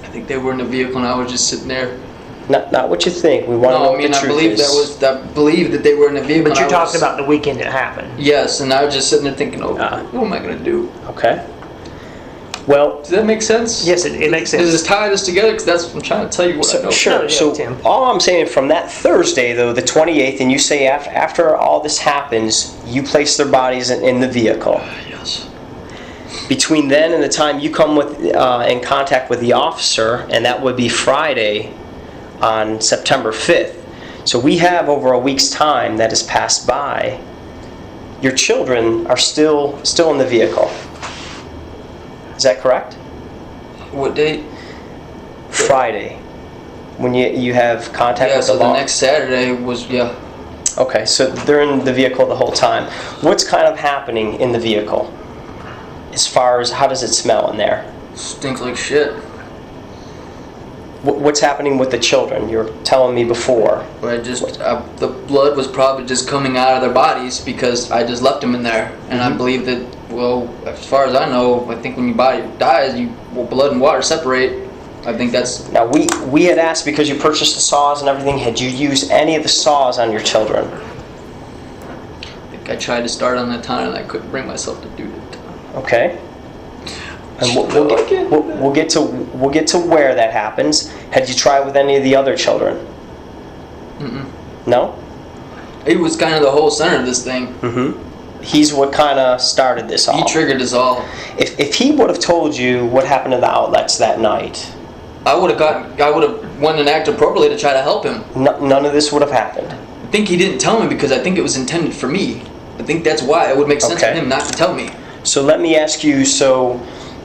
I think they were in the vehicle and I was just sitting there. Not what you think. We want to know what the truth I believe that they were in the vehicle. But you're talking about the weekend it happened. Yes, and I was just sitting there thinking, what am I going to do? Okay. Well, does that make sense? Yes, it makes sense. Does this tie this together? Because that's what I'm trying to tell you what I know. Sure. So all I'm saying from that Thursday, though, the 28th, and you say after all this happens, you place their bodies in the vehicle. Yes. Between then and the time you come in contact with the officer, and that would be Friday on September 5th. So we have over a week's time that has passed by. Your children are still in the vehicle. Is that correct? What date? Friday. When you have contact with the law? Yeah, so the next Saturday was, yeah. Okay, so they're in the vehicle the whole time. What's kind of happening in the vehicle? As far as how does it smell in there? Stinks like shit. What's happening with the children? You were telling me before. The blood was probably just coming out of their bodies because I just left them in there. And I believe that, well, as far as I know, I think when your body dies, blood and water separate. I think that's... Now, we had asked, because you purchased the saws and everything, had you used any of the saws on your children? I think I tried to start on the time and I couldn't bring myself to do it. Okay. And we'll get to where that happens. Had you tried with any of the other children? Mm-mm. No? He was kind of the whole center of this thing. Mm-hmm. He's what kind of started this all. He triggered us all. If he would have told you what happened to the outlets that night, I would have went and acted appropriately to try to help him. None of this would have happened. I think he didn't tell me because I think it was intended for me. I think that's why it would make sense for him not to tell me. So let me ask you, so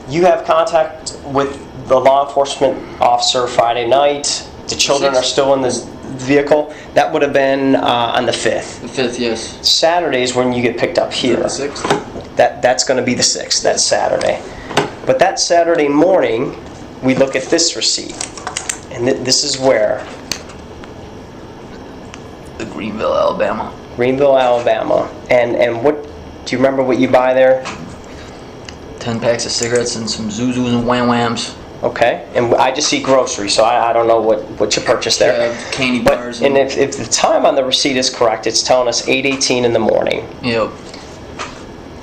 you have contact with the law enforcement officer Friday night. The children are still in the vehicle. That would have been on the 5th. The 5th, yes. Saturday's when you get picked up here. The 6th. That's going to be the 6th. That's Saturday. But that Saturday morning, we look at this receipt. And this is where? The Greenville, Alabama. Greenville, Alabama. And what, do you remember what you buy there? 10 packs of cigarettes and some Zuzus and Wham Whams. Okay, and I just see groceries, so I don't know what you purchased there. Yeah, candy bars. And if the time on the receipt is correct, it's telling us 8:18 in the morning. Yep.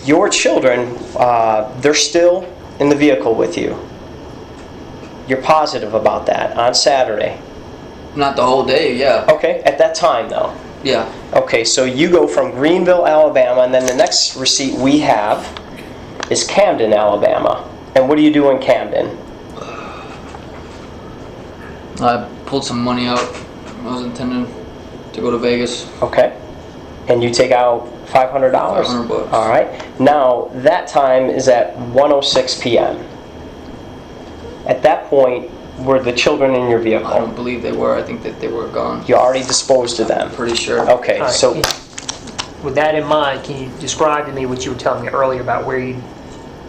Your children, they're still in the vehicle with you. You're positive about that on Saturday? Not the whole day, yeah. Okay, at that time though? Yeah. Okay, so you go from Greenville, Alabama, and then the next receipt we have is Camden, Alabama. And what do you do in Camden? I pulled some money out. I was intending to go to Vegas. Okay. And you take out $500? $500. All right. Now, that time is at 1:06 p.m. At that point, were the children in your vehicle? I don't believe they were. I think that they were gone. You already disposed of them? Pretty sure. Okay, Right. so... With that in mind, can you describe to me what you were telling me earlier about where you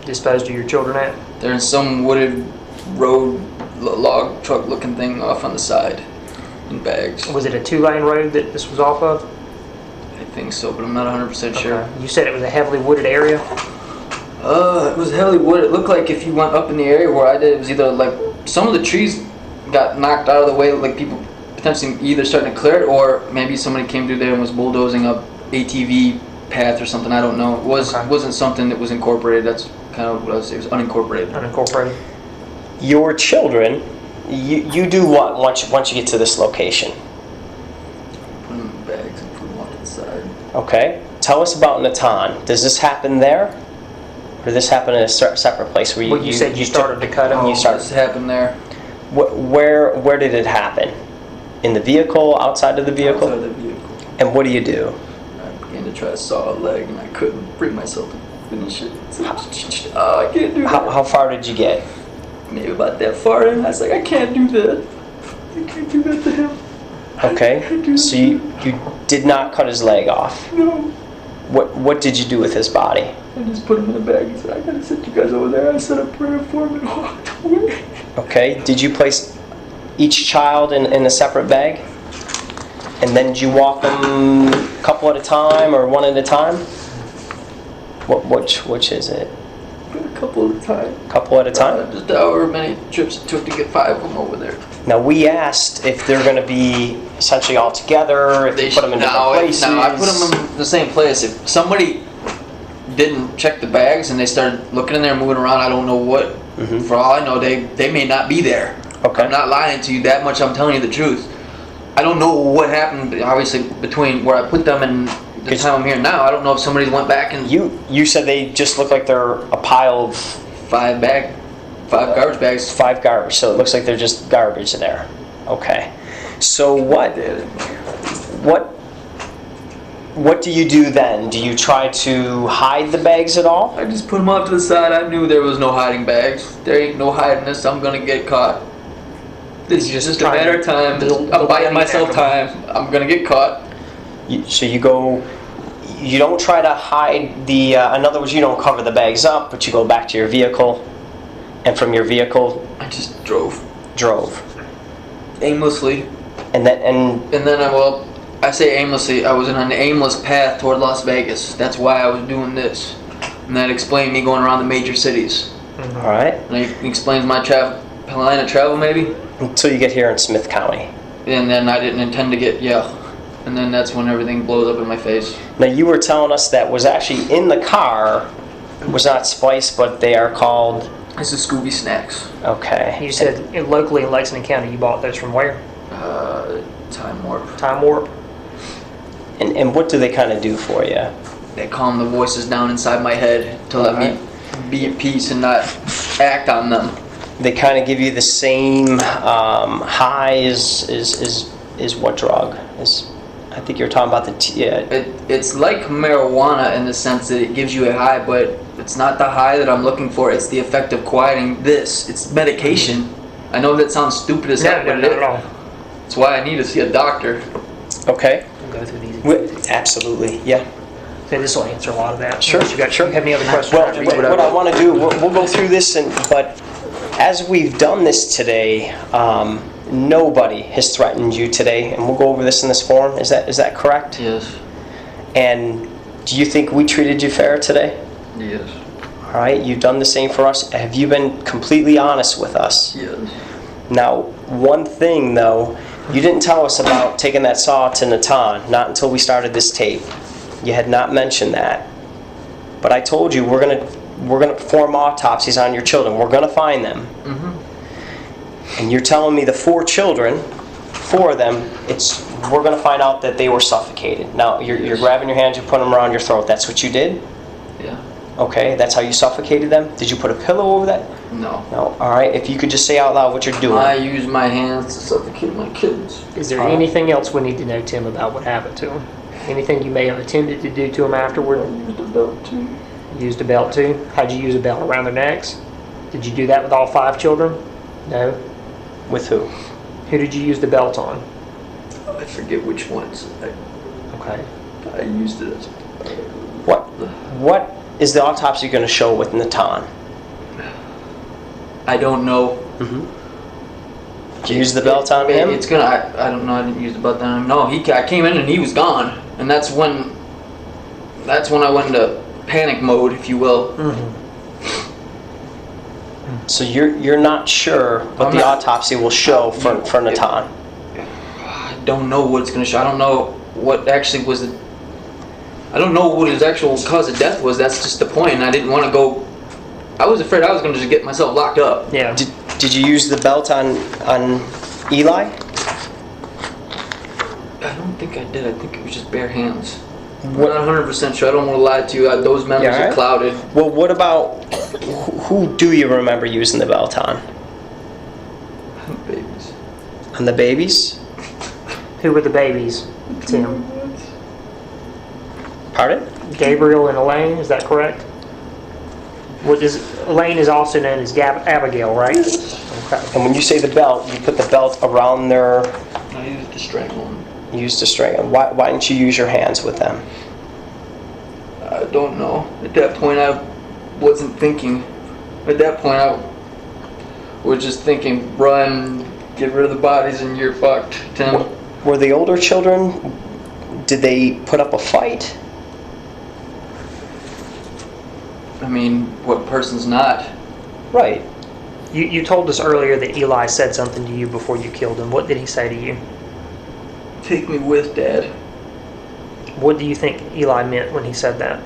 disposed of your children at? They're in some wooded road, log truck looking thing off on the side in bags. Was it a 2-lane road that this was off of? I think so, but I'm not 100% sure. Okay. You said it was a heavily wooded area? It was heavily wooded. It looked like if you went up in the area where I did, it was either like some of the trees got knocked out of the way, like people potentially either starting to clear it, or maybe somebody came through there and was bulldozing up ATV path or something. I don't know. It wasn't something that was incorporated. That's kind of what I would say. It was unincorporated. Unincorporated. Your children, you do what once you get to this location? Put them in bags and put them off to the side. Okay. Tell us about Natan. Does this happen there? Or did this happen in a separate place where you? Well, you said you started to cut him. You started. This happened there. Where did it happen? In the vehicle? Outside of the vehicle? Outside the vehicle. And what do you do? I began to try to saw a leg, and I couldn't bring myself to finish it. Oh, I can't do that. How far did you get? Maybe about that far, and I was like, I can't do that. I can't do that to him. Okay, so you did not cut his leg off. No. What did you do with his body? I just put him in a bag and said, I gotta sit you guys over there. I said a prayer for him and walked away. Okay, did you place each child in a separate bag? And then did you walk them a couple at a time or one at a time? Which is it? A couple at a time. Couple at a time? Just however many trips it took to get 5 of them over there. Now we asked if they're going to be essentially all together, if they put them in different places. No, I put them in the same place. If somebody didn't check the bags and they started looking in there, moving around, I don't know what. Mm-hmm. For all I know, they may not be there. Okay. I'm not lying to you that much. I'm telling you the truth. I don't know what happened, obviously, between where I put them and the time I'm here now. I don't know if somebody went back and... You said they just look like they're a pile of... 5 garbage bags. 5 garbage, so it looks like they're just garbage there. Okay. So what do you do then? Do you try to hide the bags at all? I just put them off to the side. I knew there was no hiding bags. There ain't no hiding this. I'm going to get caught. It's just a matter of time. I'm buying myself time. I'm going to get caught. So you don't try to hide the, in other words, you don't cover the bags up, but you go back to your vehicle, and from your vehicle... I just drove. Aimlessly. And then I say aimlessly, I was on an aimless path toward Las Vegas. That's why I was doing this. And that explained me going around the major cities. Mm-hmm. All right. And it explains my line of travel, maybe. Until you get here in Smith County. And then I didn't intend to get, And then that's when everything blows up in my face. Now you were telling us that was actually in the car, was not Spice, but they are called... This is Scooby Snacks. Okay. You said locally in Lexington County you bought those from where? Time Warp. Time Warp. And what do they kind of do for you? They calm the voices down inside my head to let me be at peace and not act on them. They kind of give you the same high as what drug? I think you're talking about It's like marijuana in the sense that it gives you a high, but it's not the high that I'm looking for. It's the effect of quieting this. It's medication. I know that sounds stupid as heck, but not at all. It's why I need to see a doctor. Okay. We'll go through these. Absolutely, yeah. So this will answer a lot of that. Sure. You have any other questions? Well, what I want to do, we'll go through this, but as we've done this today, nobody has threatened you today, and we'll go over this in this forum. Is that correct? Yes. And do you think we treated you fair today? Yes. All right, you've done the same for us. Have you been completely honest with us? Yes. Now, one thing though, you didn't tell us about taking that saw to Natan, not until we started this tape. You had not mentioned that. But I told you we're gonna perform autopsies on your children. We're gonna find them. Mm-hmm. And you're telling me the 4 children, 4 of them, we're gonna find out that they were suffocated. Now you're grabbing your hands, you're putting them around your throat. That's what you did? Yeah. Okay, that's how you suffocated them? Did you put a pillow over that? No. No. All right. If you could just say out loud what you're doing. I use my hands to suffocate my kids. Is there anything else we need to know, Tim, about what happened to him? Anything you may have attempted to do to him afterward? I used a belt too. Used a belt too? How'd you use a belt around their necks? Did you do that with all 5 children? No. With who? Who did you use the belt on? I forget which ones. Okay. I used it as... What is the autopsy going to show with Natan? I don't know. Mm-hmm. Did you use the belt on him? It's gonna. I don't know. I didn't use the belt on him. No, I came in and he was gone, and that's when I went into panic mode, if you will. Mm-hmm. So you're not sure what autopsy will show for Natan? I don't know what it's gonna show. I don't know what actually was. I don't know what his actual cause of death was. That's just the point. And I didn't want to go. I was afraid I was going to just get myself locked up. Yeah. Did you use the belt on Eli? I don't think I did. I think it was just bare hands. I'm not 100% sure. I don't want to lie to you. Those memories Yeah, are clouded. Well, what about, who do you remember using the belt on? Babies. On the babies? Who were the babies, Tim? Pardon? Gabriel and Elaine, is that correct? Elaine is also known as Abigail, right? Okay. And when you say the belt, you put the belt around their... I used to strangle them. You used to strangle. Why didn't you use your hands with them? I don't know. At that point, I wasn't thinking. At that point, I was just thinking, run, get rid of the bodies, and you're fucked, Tim. Were the older children, did they put up a fight? I mean, what person's not? Right. You told us earlier that Eli said something to you before you killed him. What did he say to you? Take me with, Dad. What do you think Eli meant when he said that?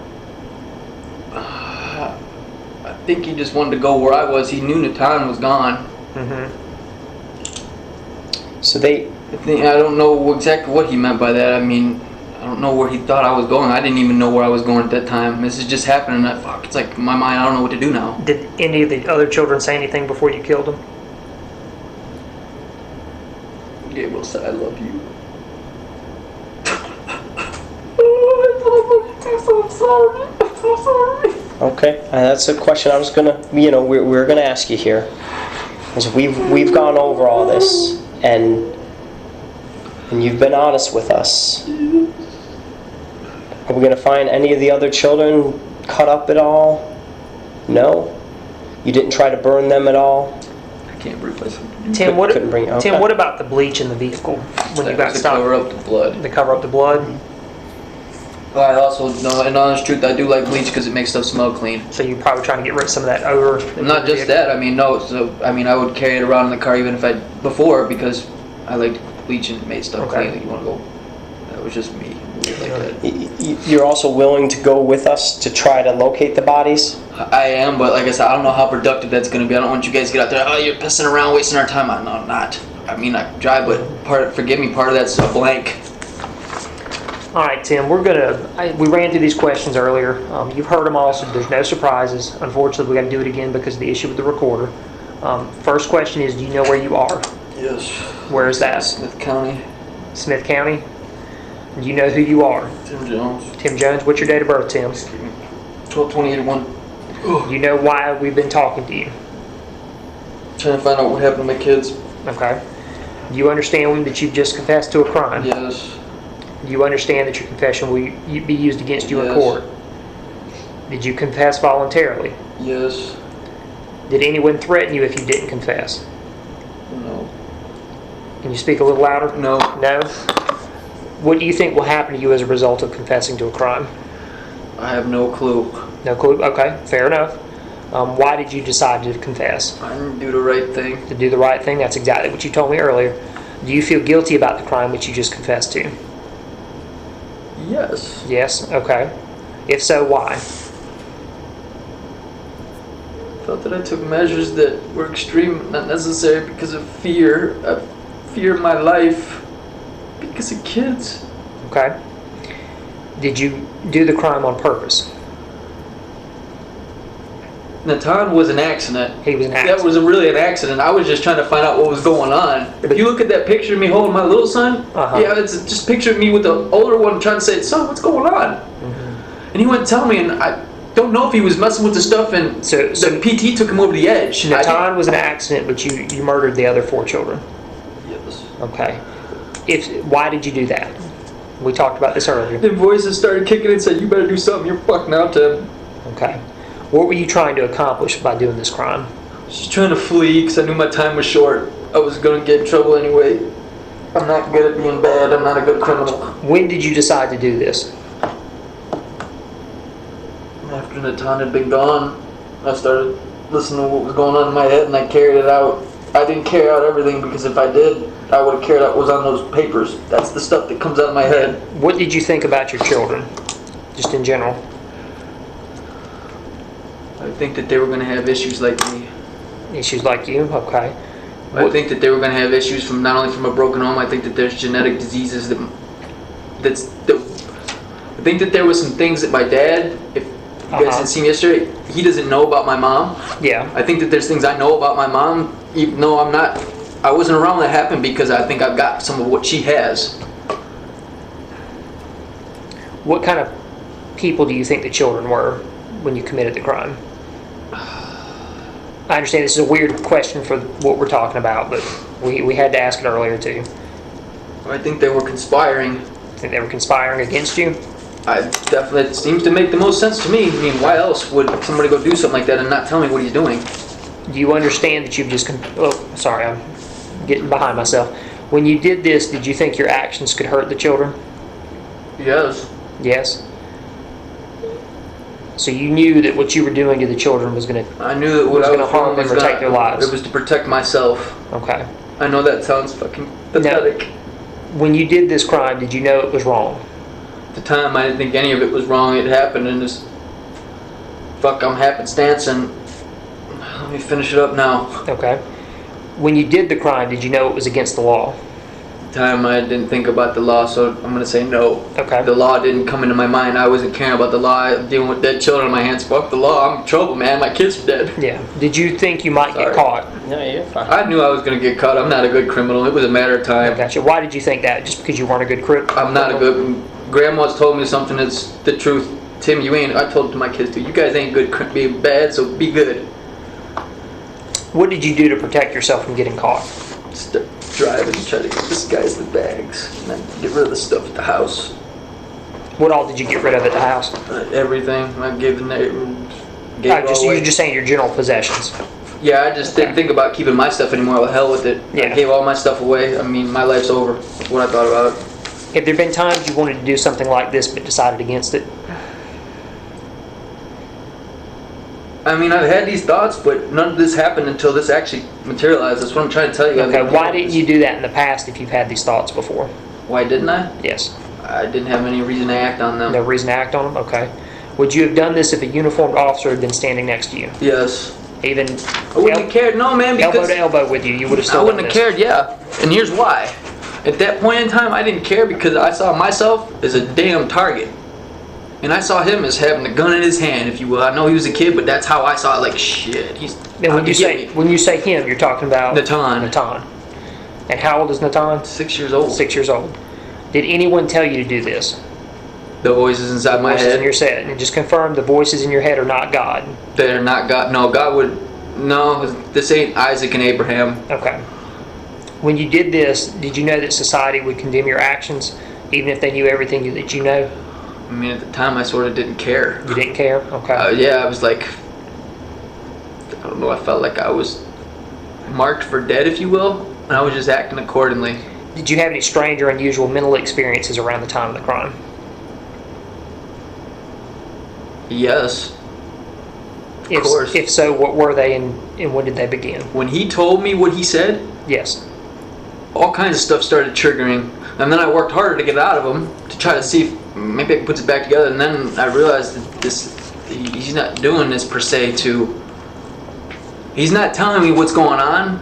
I think he just wanted to go where I was. He knew Natan was gone. Mm-hmm. So I don't know exactly what he meant by that. I mean, I don't know where he thought I was going. I didn't even know where I was going at that time. This is just happening. It's like in my mind, I don't know what to do now. Did any of the other children say anything before you killed him? Gabriel said, I love you. I'm so sorry. Okay, that's a question I was gonna, we're gonna ask you here, because we've gone over all this, and you've been honest with us. Are we gonna find any of the other children cut up at all? No. You didn't try to burn them at all? I can't breathe myself. Tim, what okay. What about the bleach in the vehicle when you got to stopped? cover up the blood. To cover up the blood. I also, in honest truth, I do like bleach because it makes stuff smell clean. So you're probably trying to get rid of some of that odor. Not just that. I mean, no. So I mean, I would carry it around in the car even if because I liked bleach and it made stuff clean. Like, you want to go? That was just me. You're also willing to go with us to try to locate the bodies? I am, but like I said, I don't know how productive that's going to be. I don't want you guys to get out there. Oh, you're pissing around, wasting our time. No, I'm not. I mean, I drive, but forgive me. Part of that's a blank. All right, Tim, we ran through these questions earlier. You've heard them all, so there's no surprises. Unfortunately, we got to do it again because of the issue with the recorder. First question is, do you know where you are? Yes. Where is that? Smith County. Smith County? Do you know who you are? Tim Jones. Tim Jones. What's your date of birth, Tim? 12/28/1. Do you know why we've been talking to you? Trying to find out what happened to my kids. Okay. Do you understand that you've just confessed to a crime? Yes. Do you understand that your confession will be used against you in court? Did you confess voluntarily? Yes. Did anyone threaten you if you didn't confess? No. Can you speak a little louder? No. No? What do you think will happen to you as a result of confessing to a crime? I have no clue. No clue? Okay, fair enough. Why did you decide to confess? I didn't do the right thing. To do the right thing? That's exactly what you told me earlier. Do you feel guilty about the crime which you just confessed to? Yes. Yes? Okay. If so, why? I felt that I took measures that were extreme, not necessary because of fear. I fear my life because of kids. Okay. Did you do the crime on purpose? Natan was an accident. He was an accident. That was really an accident. I was just trying to find out what was going on. If you look at that picture of me holding my little son, yeah, it's just a picture of me with the older one trying to say, son, what's going on? Mm-hmm. And he wouldn't tell me, and I don't know if he was messing with the stuff, and so the PT took him over the edge. Natan was an accident, but you murdered the other 4 children. Yes. Okay. Why did you do that? We talked about this earlier. The voices started kicking and said, you better do something, you're fucked now, Tim. Okay. What were you trying to accomplish by doing this crime? Just trying to flee because I knew my time was short. I was going to get in trouble anyway. I'm not good at being bad. I'm not a good criminal. When did you decide to do this? After Natan had been gone, I started listening to what was going on in my head and I carried it out. I didn't carry out everything because if I did, I would have carried out what was on those papers. That's the stuff that comes out of my head. What did you think about your children, just in general? I think that they were going to have issues like me. Issues like you? Okay. I think that they were going to have issues from not only from a broken home. I think that there's genetic diseases that think that there was some things that my dad, if you guys had seen yesterday, he doesn't know about my mom. Yeah. I think that there's things I know about my mom, even though I wasn't around when that happened, because I think I've got some of what she has. What kind of people do you think the children were when you committed the crime? I understand this is a weird question for what we're talking about, but we had to ask it earlier too. I think they were conspiring. Think they were conspiring against you? It seems to make the most sense to me. I mean, why else would somebody go do something like that and not tell me what he's doing? Do you understand that you've just... sorry, I'm getting behind myself. When you did this, did you think your actions could hurt the children? Yes. Yes? So you knew that what you were doing to the children was going to... I knew that what I was harm them or take their lives. It was to protect myself. Okay. I know that sounds fucking pathetic. Now, when you did this crime, did you know it was wrong? At the time, I didn't think any of it was wrong. It happened in this happenstance, and let me finish it up now. Okay. When you did the crime, did you know it was against the law? At the time, I didn't think about the law, so I'm going to say no. Okay. The law didn't come into my mind. I wasn't caring about the law. Dealing with dead children in my hands. Fuck the law. I'm in trouble, man. My kids are dead. Yeah. Did you think you might get caught? No, you're fine. I knew I was going to get caught. I'm not a good criminal. It was a matter of time. Gotcha. Why did you think that? Just because you weren't a good criminal? I'm not a good... Grandma's told me something that's the truth. Tim, you ain't... I told it to my kids too. You guys ain't good being bad, so be good. What did you do to protect yourself from getting caught? Start driving and try to disguise the bags. And then get rid of the stuff at the house. What all did you get rid of at the house? Everything. I gave the neighbor... You're just saying your general possessions. Yeah, I just didn't think about keeping my stuff anymore. The hell with it. Yeah. I gave all my stuff away. I mean, my life's over. That's what I thought about it. Have there been times you wanted to do something like this but decided against it? I mean, I've had these thoughts, but none of this happened until this actually materialized. That's what I'm trying to tell you. Okay, why didn't you do that in the past if you've had these thoughts before? Why didn't I? Yes. I didn't have any reason to act on them. No reason to act on them? Okay. Would you have done this if a uniformed officer had been standing next to you? Yes. Even I wouldn't have cared, no, man, because... elbow to elbow with you, you would have still I wouldn't done have this. cared, yeah. And here's why. At that point in time, I didn't care because I saw myself as a damn target. And I saw him as having a gun in his hand, if you will. I know he was a kid, but that's how I saw it. Like, shit, he's... And when you say him, you're talking about... Natan. Natan. And how old is Natan? 6 years old. 6 years old. Did anyone tell you to do this? The voices inside my head. In your head. And just confirm the voices in your head are not God. They're not God. No, God would... No, this ain't Isaac and Abraham. Okay. When you did this, did you know that society would condemn your actions, even if they knew everything that you know? I mean, at the time, I sort of didn't care. You didn't care? Okay. Yeah, I was like... I don't know, I felt like I was marked for dead, if you will. And I was just acting accordingly. Did you have any strange or unusual mental experiences around the time of the crime? Yes. Of course. If so, what were they and when did they begin? When he told me what he said, yes, all kinds of stuff started triggering. And then I worked harder to get it out of him to try to see if maybe I could put it back together. And then I realized that he's not doing this per se to... He's not telling me what's going on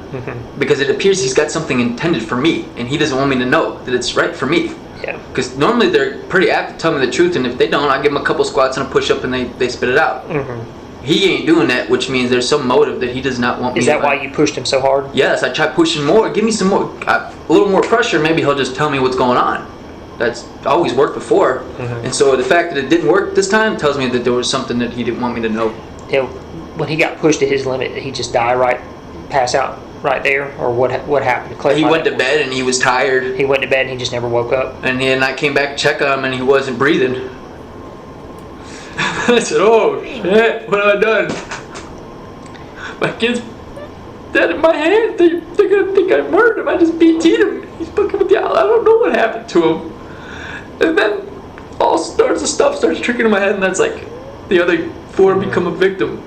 because it appears he's got something intended for me. And he doesn't want me to know that it's right for me. Yeah. Because normally they're pretty apt to tell me the truth. And if they don't, I give them a couple squats and a push-up and they spit it out. He ain't doing that, which means there's some motive that he does not want me to... Is that why you pushed him so hard? Yes, I tried pushing more. Give me some more, a little more pressure. Maybe he'll just tell me what's going on. That's always worked before. And so the fact that it didn't work this time tells me that there was something that he didn't want me to know. When he got pushed to his limit, did he just pass out right there? Or what happened? He went to bed and he was tired. He went to bed and he just never woke up? And then I came back to check on him and he wasn't breathing. I said, oh shit, what have I done? My kid's dead in my hand. They're gonna think I murdered him. I just BT'd him. He's fucking with the owl. I don't know what happened to him. And then all sorts of stuff starts triggering in my head, and that's like the other four become a victim.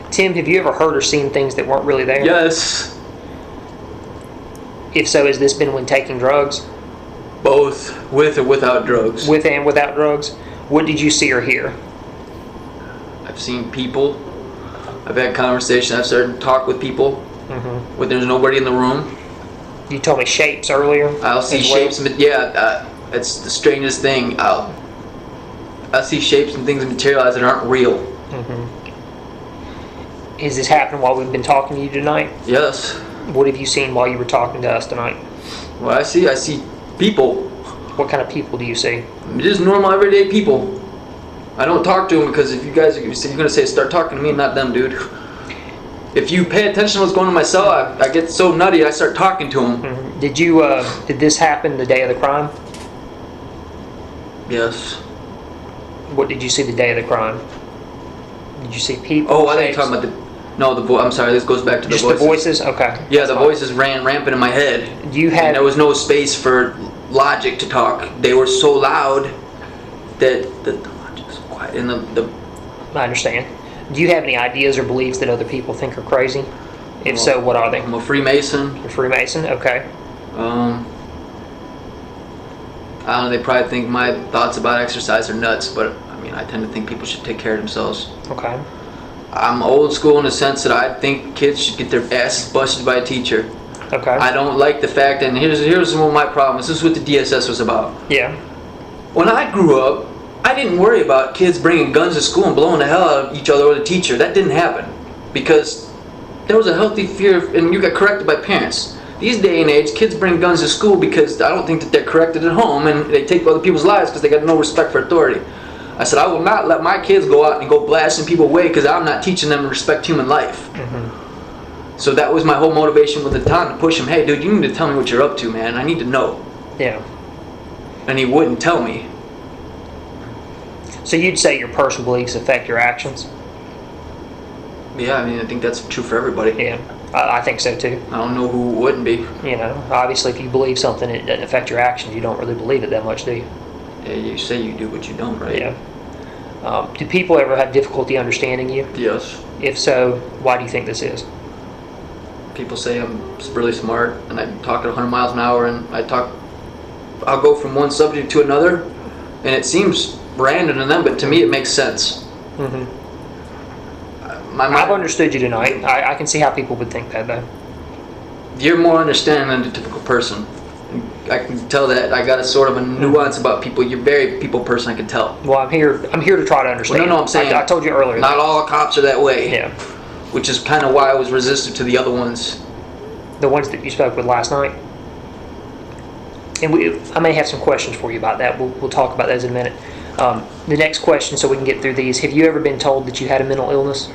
Tim, have you ever heard or seen things that weren't really there? Yes. If so, has this been when taking drugs? Both, with or without drugs. With and without drugs? What did you see or hear? I've seen people. I've had conversations. I've started to talk with people when there's nobody in the room. You told me shapes earlier. I'll see shapes. Yeah, it's the strangest thing. I see shapes and things materialize that aren't real. Is this happening while we've been talking to you tonight? Yes. What have you seen while you were talking to us tonight? What I see people. What kind of people do you see? Just normal, everyday people. I don't talk to them because if you guys are going to say start talking to me, not them, dude. If you pay attention to what's going on in my cell, I get so nutty, I start talking to them. Did this happen the day of the crime? Yes. What did you see the day of the crime? Did you see people? Oh, I think you're talking about I'm sorry, this goes back to the just voices. the voices? Okay. Yeah, the voices ran rampant in my head. And there was no space for logic to talk. They were so loud that the logic was quiet. And I understand. Do you have any ideas or beliefs that other people think are crazy? If so, what are they? I'm a Freemason. You're a Freemason? Okay. I don't know, they probably think my thoughts about exercise are nuts, but I mean, I tend to think people should take care of themselves. Okay. I'm old school in the sense that I think kids should get their asses busted by a teacher. Okay. I don't like the fact, and here's one of my problems. This is what the DSS was about. Yeah. When I grew up, I didn't worry about kids bringing guns to school and blowing the hell out of each other or the teacher. That didn't happen because there was a healthy fear, and you got corrected by parents. These day and age, kids bring guns to school because I don't think that they're corrected at home, and they take other people's lives because they got no respect for authority. I said, I will not let my kids go out and go blasting people away because I'm not teaching them to respect human life. So that was my whole motivation with the time to push him. Hey, dude, you need to tell me what you're up to, man. I need to know. Yeah. And he wouldn't tell me. So you'd say your personal beliefs affect your actions? Yeah, I mean, I think that's true for everybody. Yeah, I think so too. I don't know who wouldn't be. You know, obviously if you believe something, it doesn't affect your actions. You don't really believe it that much, do you? Yeah, you say you do, but you don't, right? Yeah. Do people ever have difficulty understanding you? Yes. If so, why do you think this is? People say I'm really smart, and I talk at 100 miles an hour, and I'll go from one subject to another, and it seems random to them, but to me it makes sense. I've understood you tonight. I can see how people would think that, though. You're more understanding than the typical person. I can tell that. I got a sort of a nuance about people. You're a very people person, I can tell. Well, I'm here to try to understand. Well, no, I'm saying I told you earlier. Not all cops are that way. Yeah. Which is kind of why I was resistant to the other ones. The ones that you spoke with last night. And I may have some questions for you about that. We'll talk about those in a minute. The next question, so we can get through these. Have you ever been told that you had a mental illness?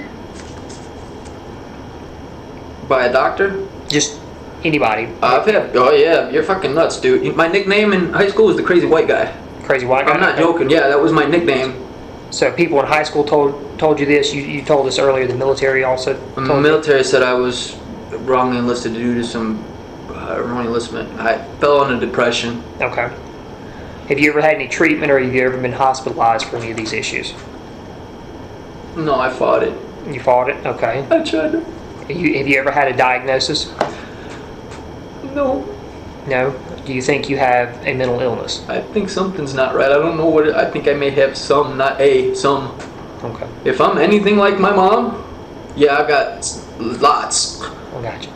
By a doctor? Just anybody. Oh yeah, you're fucking nuts, dude. My nickname in high school was the crazy white guy. Crazy white guy? I'm not joking. Yeah, that was my nickname. So people in high school told you this. You told us earlier. The military also told The military said I was wrongly enlisted due to some wrong enlistment. I fell into depression. Okay. Have you ever had any treatment, or have you ever been hospitalized for any of these issues? No, I fought it. You fought it? Okay. I tried to. Have you ever had a diagnosis? No. No? Do you think you have a mental illness? I think something's not right. I don't know what I think I may have some, not some. Okay. If I'm anything like my mom, yeah, I got lots. I got you.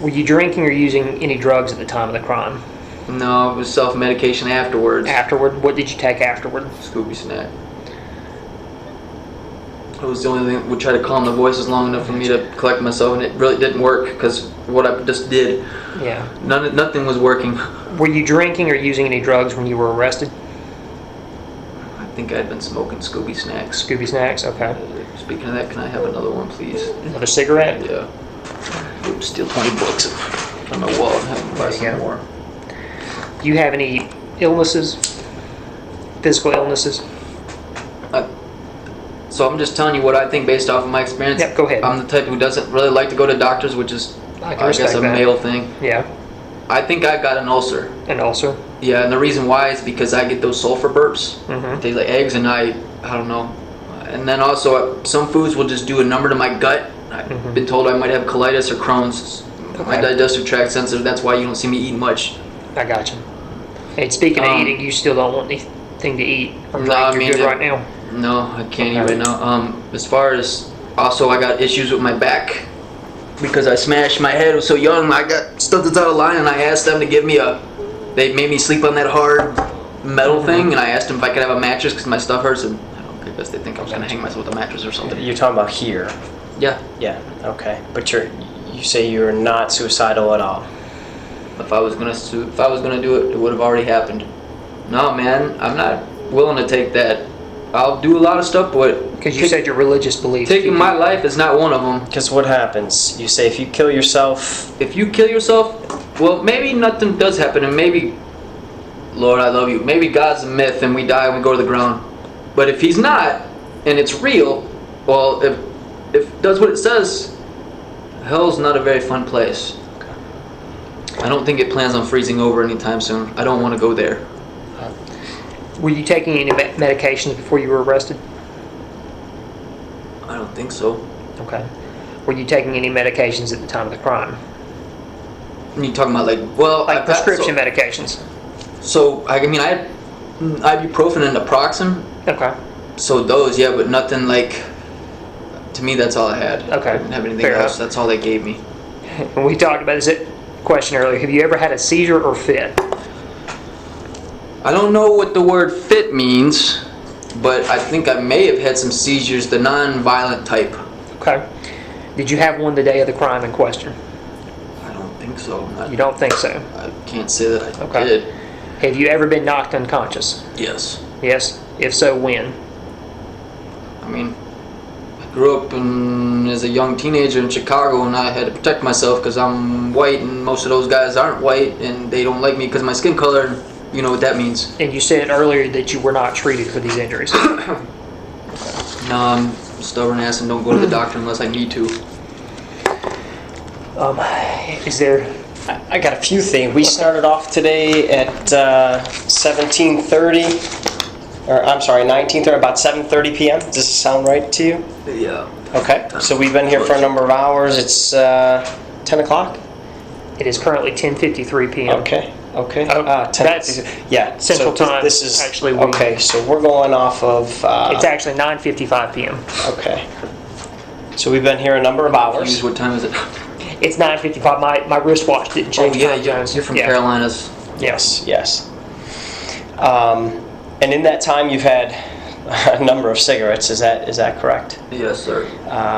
Were you drinking or using any drugs at the time of the crime? No, it was self-medication afterwards. Afterward? What did you take afterward? Scooby snack. It was the only thing that would try to calm the voices long enough for me to collect myself, and it really didn't work because what I just did. Yeah. Nothing was working. Were you drinking or using any drugs when you were arrested? I think I'd been smoking Scooby snacks. Scooby snacks? Okay. Speaking of that, can I have another one, please? Another cigarette? Yeah. Oops, steal 20 bucks from my wallet and have to buy some more. Do you have any illnesses? Physical illnesses? So I'm just telling you what I think based off of my experience. Yep, go ahead. I'm the type who doesn't really like to go to doctors, which is, I guess, a male thing. Yeah. I think I got an ulcer. An ulcer? Yeah, and the reason why is because I get those sulfur burps. They like eggs, and I don't know. And then also, some foods will just do a number to my gut. I've been told I might have colitis or Crohn's. Okay. My digestive tract sensitive. That's why you don't see me eat much. I got you. Hey, speaking of eating, you still don't want anything to eat? You're good right now? No, I can't eat right now. As far as, also I got issues with my back because I smashed my head. I was so young, I got stuff that's out of line, and I asked them to give me they made me sleep on that hard metal thing, and I asked him if I could have a mattress because my stuff hurts, and I guess they think I was gonna hang myself with a mattress or something. You're talking about here. Yeah. Yeah. Okay. But you say you're not suicidal at all. If I was gonna do it, it would have already happened. No, man, I'm not willing to take that. I'll do a lot of stuff, but Because you said your religious beliefs. taking my life is not one of them. Because what happens? You say if you kill yourself. If you kill yourself, well, maybe nothing does happen, and maybe, Lord, I love you. Maybe God's a myth, and we die and we go to the ground. But if He's not, and it's real, well, if it does what it says, hell's not a very fun place. I don't think it plans on freezing over anytime soon. I don't want to go there. Were you taking any medications before you were arrested? I don't think so. Okay. Were you taking any medications at the time of the crime? And you talking about Like prescription medications? So I mean, I had ibuprofen and naproxen. Okay. So those, yeah, but nothing like. To me, that's all I had. Okay. I didn't have anything Fair else. enough. That's all they gave me. And we talked about this question earlier. Have you ever had a seizure or fit? I don't know what the word fit means, but I think I may have had some seizures, the non-violent type. Okay. Did you have one the day of the crime in question? I don't think so. You don't think so? I can't say that I Okay. did. Have you ever been knocked unconscious? Yes. Yes. If so, when? I mean, I grew up as a young teenager in Chicago, and I had to protect myself because I'm white, and most of those guys aren't white, and they don't like me because of my skin color. And you know what that means. And you said earlier that you were not treated for these injuries. No, I'm a stubborn ass and don't go to the doctor unless I need to. Is there... I got a few things. We started off today at 17:30, or I'm sorry, 19:30, about 7:30 p.m. Does this sound right to you? Yeah. Okay. So we've been here for a number of hours. It's 10 o'clock? It is currently 10:53 p.m. Okay. Okay. 10, that's yeah. Central Time. This is actually okay. So we're going off of. It's actually 9:55 p.m. Okay. So we've been here a number of hours. What time is it? It's 9:55. My wristwatch didn't change time zones. You're from Yeah. Carolinas. Yes. Yes. And in that time, you've had a number of cigarettes. Is that correct? Yes, sir.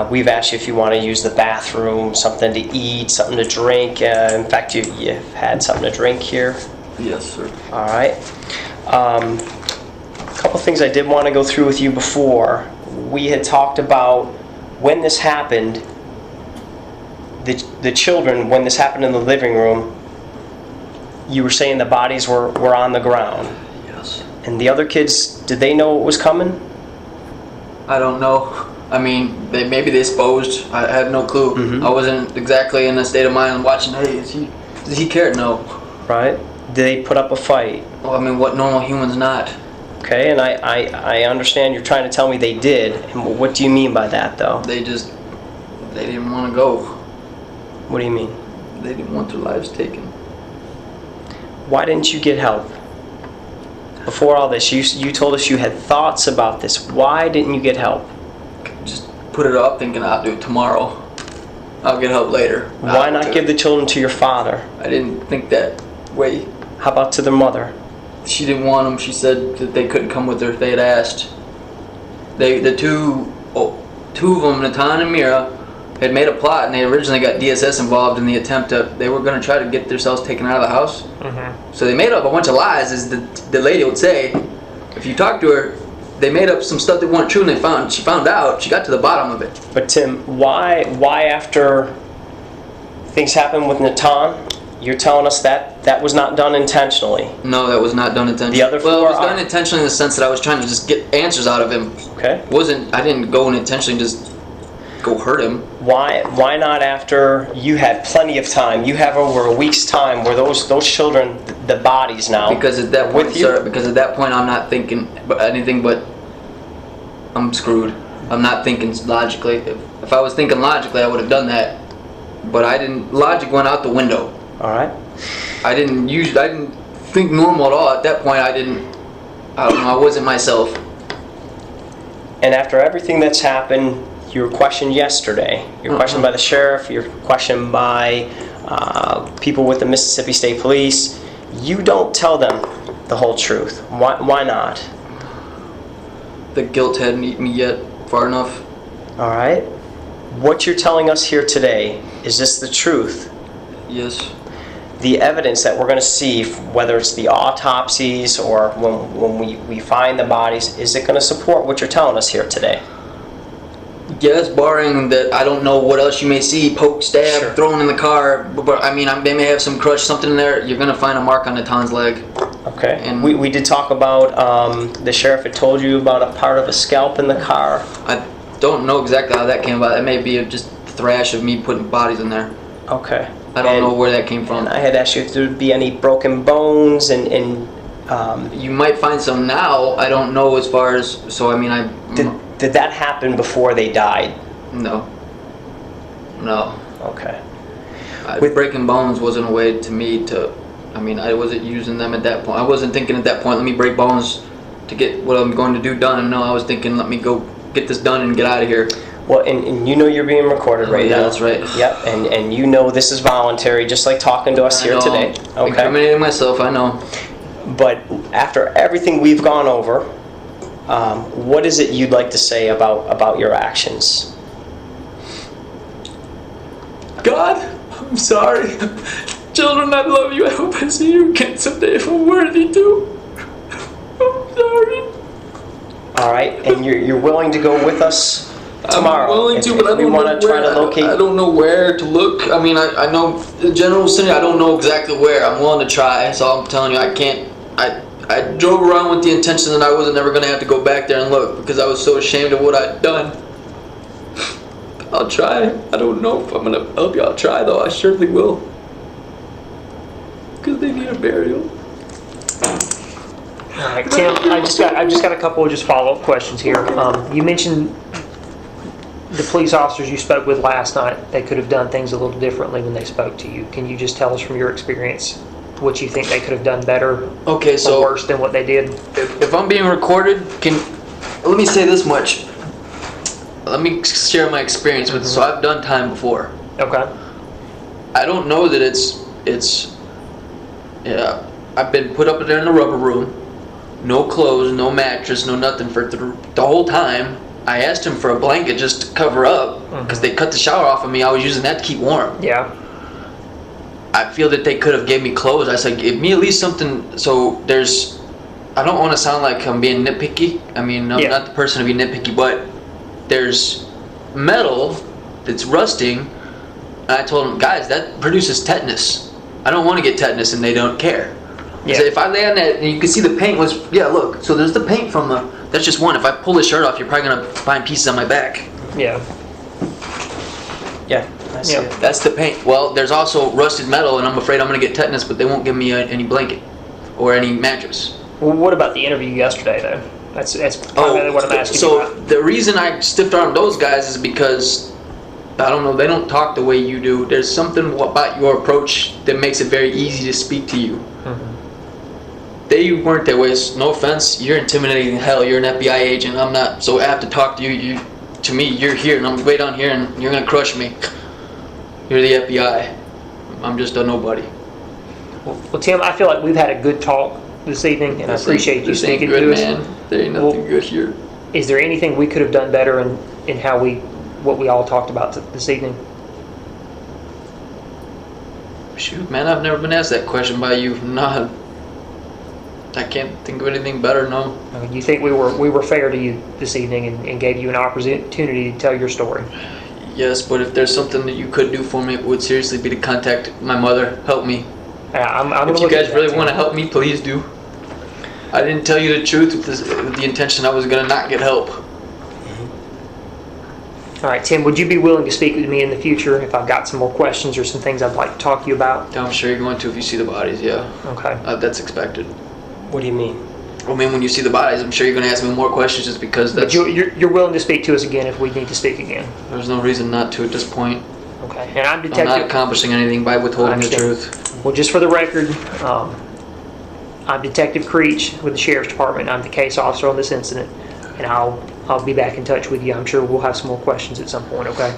We've asked you if you want to use the bathroom, something to eat, something to drink. In fact, you've had something to drink here. Yes, sir. All right. A couple things I did want to go through with you before. We had talked about when this happened, the children, when this happened in the living room, you were saying the bodies were on the ground. Yes. And the other kids, did they know what was coming? I don't know. I mean, maybe they supposed. I had no clue. Mm-hmm. I wasn't exactly in a state of mind watching, hey, does he care? No. Right? Did they put up a fight? Well, I mean, what normal human's not? Okay, and I understand you're trying to tell me they did. And what do you mean by that, though? They didn't want to go. What do you mean? They didn't want their lives taken. Why didn't you get help? Before all this, you told us you had thoughts about this. Why didn't you get help? Just put it off thinking I'll do it tomorrow. I'll get help later. Why not give the children to your father? I didn't think that way. How about to their mother? She didn't want them. She said that they couldn't come with her if they had asked. The two of them, Natan and Mira, had made a plot, and they originally got DSS involved in the attempt they were going to try to get themselves taken out of the house. Mm-hmm. So they made up a bunch of lies, as the lady would say. If you talk to her, they made up some stuff that weren't true, and she found out. She got to the bottom of it. But Tim, why after things happened with Natan, you're telling us that was not done intentionally? No, that was not done intentionally. The other four it was done intentionally in the sense that I was trying to just get answers out of him. Okay. I didn't go and intentionally just go hurt him. Why not after you had plenty of time? You have over a week's time where those children, the bodies now. Because at that point, I'm not thinking anything but I'm screwed. I'm not thinking logically. If I was thinking logically, I would have done that. But I didn't. Logic went out the window. All right. I didn't think normal at all. At that point, I don't know. I wasn't myself. And after everything that's happened, you were questioned yesterday. You were questioned by the sheriff. You were questioned by people with the Mississippi State Police. You don't tell them the whole truth? Why not? The guilt hadn't eaten me yet far enough. All right. What you're telling us here today, is this the truth? Yes. The evidence that we're going to see, whether it's the autopsies or when we find the bodies, is it going to support what you're telling us here today? Yes, barring that I don't know what else you may see, poke, stab, Sure. thrown in the car. But I mean, they may have some crush, something in there. You're gonna find a mark on Natan's leg. Okay. And we did talk about, the sheriff had told you about a part of a scalp in the car. I don't know exactly how that came about. It may be just thrash of me putting bodies in there. Okay. I don't know where that came from. And I had asked you if there would be any broken bones and You might find some now. I don't know as far as. So I mean, did that happen before they died? No. No. Okay. Breaking bones wasn't a way to me to. I mean, I wasn't using them at that point. I wasn't thinking at that point, let me break bones to get what I'm going to do done. No, I was thinking, let me go get this done and get out of here. Well, and you know you're being recorded right now. Yeah, that's right. Yep, and you know this is voluntary, just like talking to us here today. I'm incriminating myself, I know. But after everything we've gone over, what is it you'd like to say about your actions? God, I'm sorry. Children, I love you. I hope I see you again someday if I'm worthy to. I'm sorry. All right, and you're willing to go with us tomorrow? I'm willing to, but I we don't want know to try where. to locate. I don't know where to look. I mean, I know the general vicinity. I don't know exactly where. I'm willing to try. So I'm telling you, I can't. I drove around with the intention that I wasn't ever going to have to go back there and look because I was so ashamed of what I'd done. I'll try. I don't know if I'm going to help you. I'll try, though. I surely will. Because they need a burial. All right, Tim, I just got a couple of just follow-up questions here. You mentioned the police officers you spoke with last night, they could have done things a little differently when they spoke to you. Can you just tell us from your experience what you think they could have done better or worse than what they did? If I'm being recorded, let me say this much. Let me share my experience with this. So I've done time before. Okay. I don't know that it's yeah. I've been put up there in the rubber room. No clothes, no mattress, no nothing for the whole time. I asked him for a blanket just to cover up because they cut the shower off of me. I was using that to keep warm. Yeah. I feel that they could have gave me clothes. I said, give me at least something. So there's, I don't want to sound like I'm being nitpicky. I mean, I'm not the person to be nitpicky, but there's metal that's rusting. And I told them, guys, that produces tetanus. I don't want to get tetanus, and they don't care. Yeah. So if I lay on that, and you can see the paint was, look. So there's the paint from that's just one. If I pull the shirt off, you're probably going to find pieces on my back. Yeah. Yeah, I see it. That's the paint. Well, there's also rusted metal, and I'm afraid I'm going to get tetanus, but they won't give me any blanket or any mattress. Well, what about the interview yesterday, though? That's primarily what I'm asking about. So the reason I stiff-armed those guys is because, I don't know, they don't talk the way you do. There's something about your approach that makes it very easy to speak to you. They weren't that way. No offense, you're intimidating hell. You're an FBI agent. I'm not, so I have to talk to you. To me, you're here, and I'm way down here, and you're gonna crush me. You're the FBI. I'm just a nobody. Well, Tim, I feel like we've had a good talk this evening, and I appreciate you speaking to us. Man. There ain't nothing good here. Is there anything we could have done better in how what we all talked about this evening? Shoot, man, I've never been asked that question by you. Nah, I can't think of anything better, no. You think we were fair to you this evening and gave you an opportunity to tell your story? Yes, but if there's something that you could do for me, it would seriously be to contact my mother. Help me. If you guys really want to help me, please do. I didn't tell you the truth with the intention I was going to not get help. All right, Tim, would you be willing to speak with me in the future if I've got some more questions or some things I'd like to talk to you about? I'm sure you're going to if you see the bodies, yeah. Okay. That's expected. What do you mean? I mean, when you see the bodies, I'm sure you're going to ask me more questions just because that's... But you're willing to speak to us again if we need to speak again? There's no reason not to at this point. Okay. And I'm Detective... I'm not accomplishing anything by withholding the truth. Well, just for the record, I'm Detective Creech with the Sheriff's Department. I'm the case officer on this incident, and I'll be back in touch with you. I'm sure we'll have some more questions at some point, okay?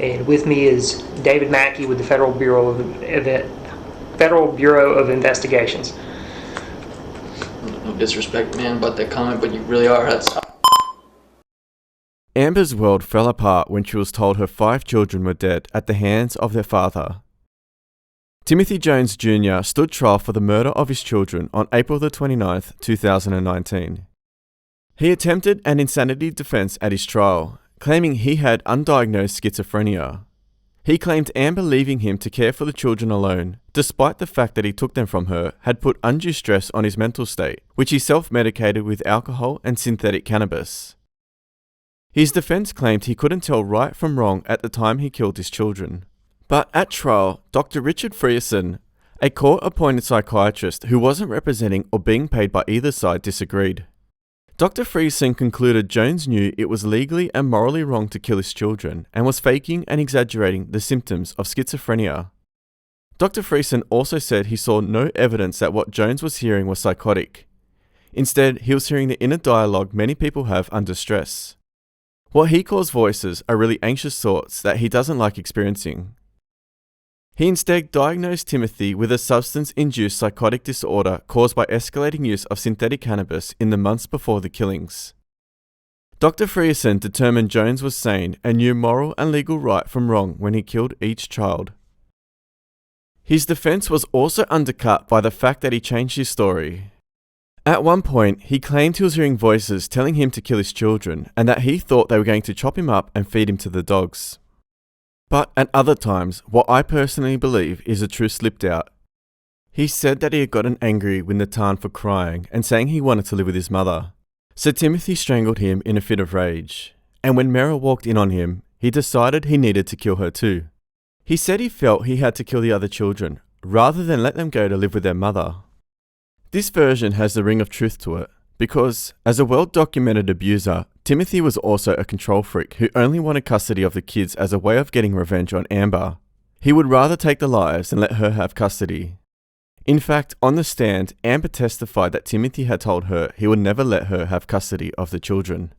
And with me is David Mackey with the Federal Bureau of Investigations. No disrespect, man, about that comment, but you really are. That's Amber's world fell apart when she was told her 5 children were dead at the hands of their father. Timothy Jones Jr. stood trial for the murder of his children on April the 29th, 2019. He attempted an insanity defense at his trial, claiming he had undiagnosed schizophrenia. He claimed Amber leaving him to care for the children alone, despite the fact that he took them from her, had put undue stress on his mental state, which he self-medicated with alcohol and synthetic cannabis. His defense claimed he couldn't tell right from wrong at the time he killed his children. But at trial, Dr. Richard Frierson, a court-appointed psychiatrist who wasn't representing or being paid by either side, disagreed. Dr. Frierson concluded Jones knew it was legally and morally wrong to kill his children and was faking and exaggerating the symptoms of schizophrenia. Dr. Frierson also said he saw no evidence that what Jones was hearing was psychotic. Instead, he was hearing the inner dialogue many people have under stress. What he calls voices are really anxious thoughts that he doesn't like experiencing. He instead diagnosed Timothy with a substance-induced psychotic disorder caused by escalating use of synthetic cannabis in the months before the killings. Dr. Frierson determined Jones was sane and knew moral and legal right from wrong when he killed each child. His defense was also undercut by the fact that he changed his story. At one point, he claimed he was hearing voices telling him to kill his children and that he thought they were going to chop him up and feed him to the dogs. But at other times, what I personally believe is the truth slipped out. He said that he had gotten angry with Nathan for crying and saying he wanted to live with his mother. So Timothy strangled him in a fit of rage, and when Meryl walked in on him, he decided he needed to kill her too. He said he felt he had to kill the other children, rather than let them go to live with their mother. This version has the ring of truth to it, because, as a well-documented abuser, Timothy was also a control freak who only wanted custody of the kids as a way of getting revenge on Amber. He would rather take the lives than let her have custody. In fact, on the stand, Amber testified that Timothy had told her he would never let her have custody of the children.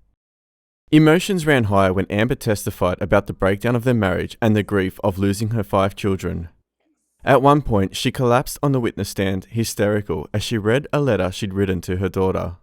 Emotions ran high when Amber testified about the breakdown of their marriage and the grief of losing her 5 children. At one point, she collapsed on the witness stand, hysterical, as she read a letter she'd written to her daughter.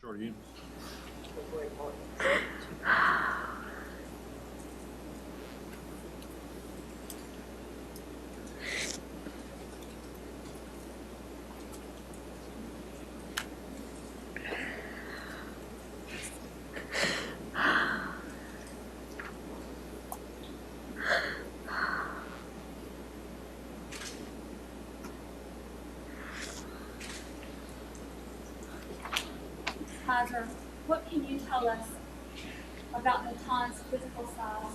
Kaiser, what can you tell us about Natan's physical size?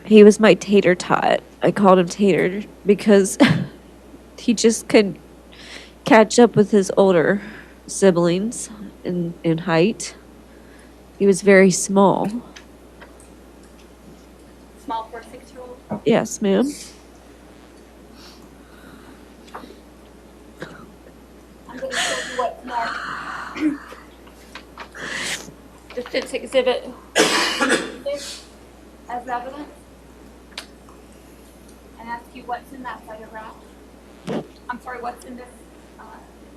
He was my tater tot. I called him Tater because he just couldn't catch up with his older siblings in height. He was very small. Small for a 6-year-old? Yes, ma'am. I'm going to show you what's marked. Defense exhibit 6 as evidence. And ask you what's in that photograph. I'm sorry, what's in this,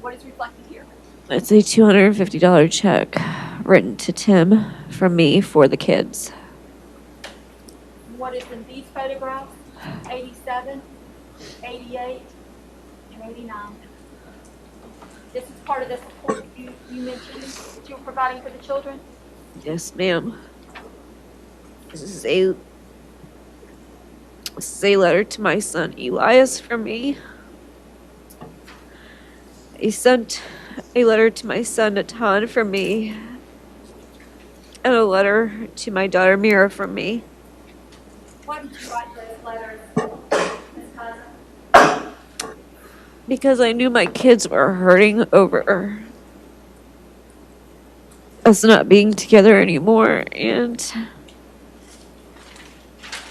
what is reflected here? It's a $250 check written to Tim from me for the kids. What is in these photographs? 87, 88, and 89. This is part of the support you mentioned that you were providing for the children? Yes, ma'am. This is a letter to my son Elias from me. He sent a letter to my son Natan from me, and a letter to my daughter Mira from me. Why did you write those letters, Ms. Kaiser? Because I knew my kids were hurting over us not being together anymore, and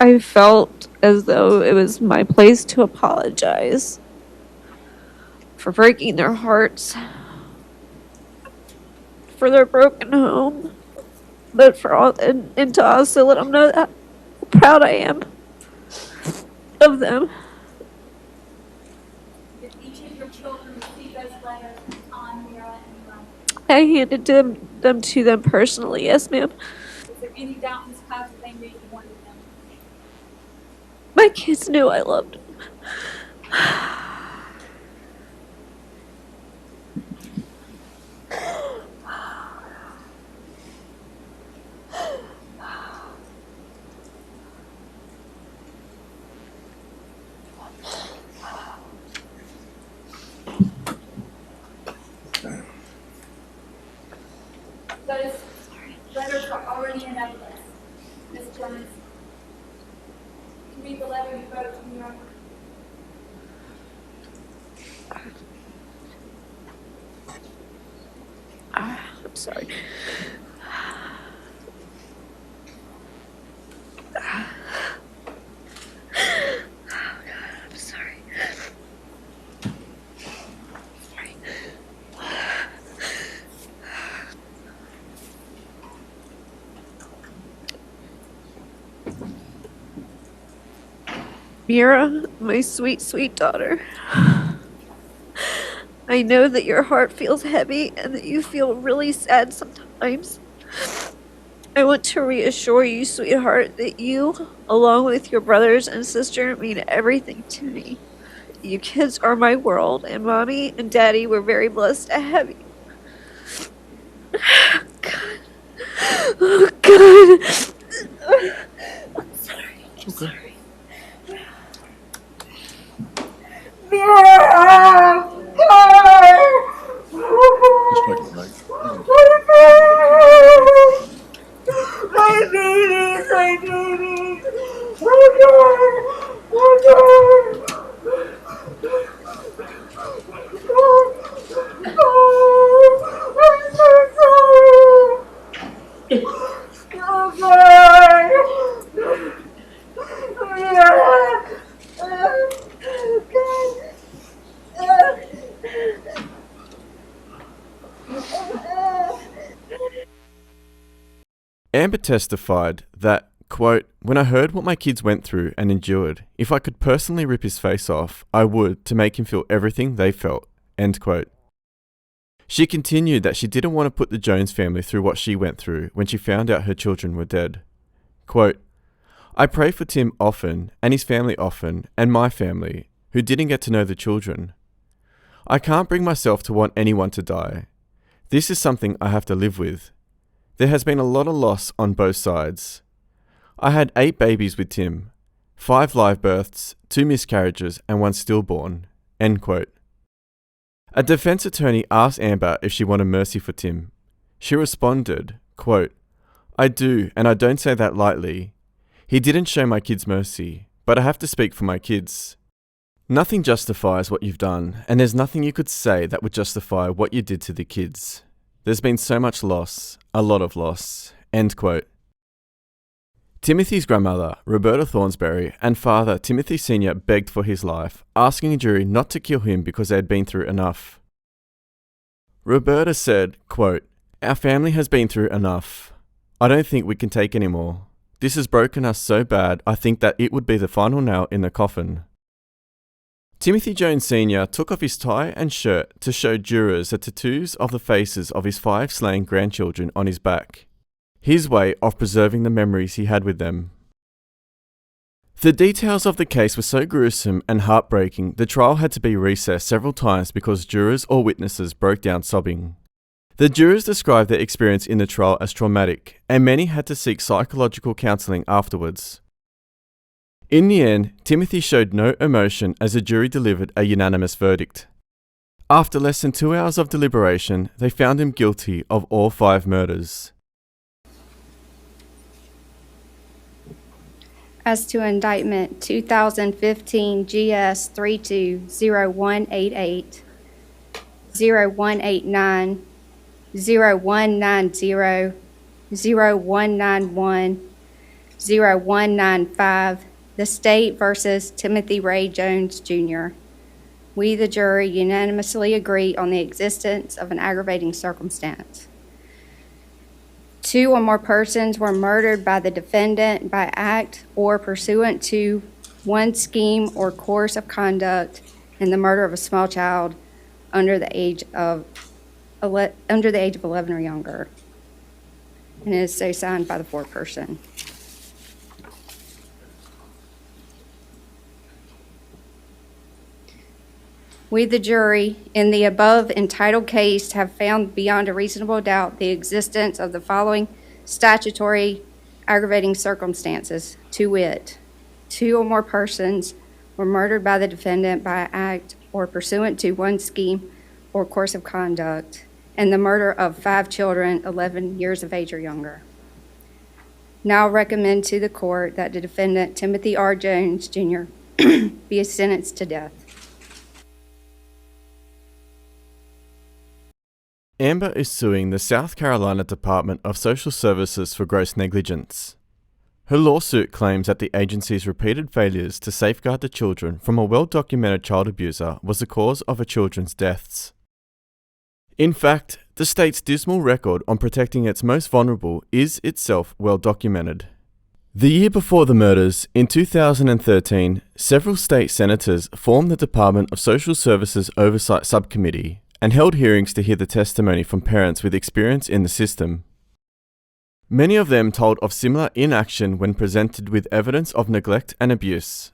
I felt as though it was my place to apologize for breaking their hearts, for their broken home, but for all, and to also let them know that how proud I am of them. I handed them to them personally. Yes, ma'am. Is there any doubt in this class that they knew you wanted them? My kids knew I loved them. Those letters are already in evidence. Ms. Jones, can you read the letter you wrote to me? I'm sorry. I'm sorry. Sorry. Mira, my sweet, sweet daughter. I know that your heart feels heavy and that you feel really sad sometimes. I want to reassure you, sweetheart, that you, along with your brothers and sister, mean everything to me. You kids are my world, and Mommy and Daddy were very blessed to have you. God. Oh, God. I'm sorry. I'm sorry. Mira! My babies, my babies! Oh God! Oh God! Oh, I'm so sorry! Oh God! Yeah. Amber testified that, quote, "When I heard what my kids went through and endured, if I could personally rip his face off, I would to make him feel everything they felt," end quote. She continued that she didn't want to put the Jones family through what she went through when she found out her children were dead. Quote, "I pray for Tim often, and his family often, and my family, who didn't get to know the children. I can't bring myself to want anyone to die. This is something I have to live with. There has been a lot of loss on both sides. I had 8 babies with Tim, 5 live births, 2 miscarriages, and 1 stillborn," end quote. A defense attorney asked Amber if she wanted mercy for Tim. She responded, quote, "I do, and I don't say that lightly. He didn't show my kids mercy, but I have to speak for my kids. Nothing justifies what you've done, and there's nothing you could say that would justify what you did to the kids. There's been so much loss, a lot of loss," end quote. Timothy's grandmother, Roberta Thornsberry, and father, Timothy Sr., begged for his life, asking a jury not to kill him because they had been through enough. Roberta said, quote, "Our family has been through enough. I don't think we can take any more. This has broken us so bad, I think that it would be the final nail in the coffin." Timothy Jones Sr. took off his tie and shirt to show jurors the tattoos of the faces of his 5 slain grandchildren on his back, his way of preserving the memories he had with them. The details of the case were so gruesome and heartbreaking, the trial had to be recessed several times because jurors or witnesses broke down sobbing. The jurors described their experience in the trial as traumatic, and many had to seek psychological counselling afterwards. In the end, Timothy showed no emotion as the jury delivered a unanimous verdict. After less than 2 hours of deliberation, they found him guilty of all 5 murders. As to indictment 2015 GS 320188, 0189, 0190, 0191, 0195, the state versus Timothy Ray Jones Jr. We, the jury, unanimously agree on the existence of an aggravating circumstance. 2 or more persons were murdered by the defendant by act or pursuant to one scheme or course of conduct in the murder of a small child under the age of under the age of 11 or younger. And it is so signed by the foreperson. We, the jury, in the above entitled case, have found beyond a reasonable doubt the existence of the following statutory aggravating circumstances, to wit, 2 or more persons were murdered by the defendant by act or pursuant to one scheme or course of conduct, and the murder of 5 children 11 years of age or younger. Now recommend to the court that the defendant, Timothy R. Jones, Jr., be sentenced to death. Amber is suing the South Carolina Department of Social Services for gross negligence. Her lawsuit claims that the agency's repeated failures to safeguard the children from a well-documented child abuser was the cause of her children's deaths. In fact, the state's dismal record on protecting its most vulnerable is itself well documented. The year before the murders, in 2013, several state senators formed the Department of Social Services Oversight Subcommittee and held hearings to hear the testimony from parents with experience in the system. Many of them told of similar inaction when presented with evidence of neglect and abuse.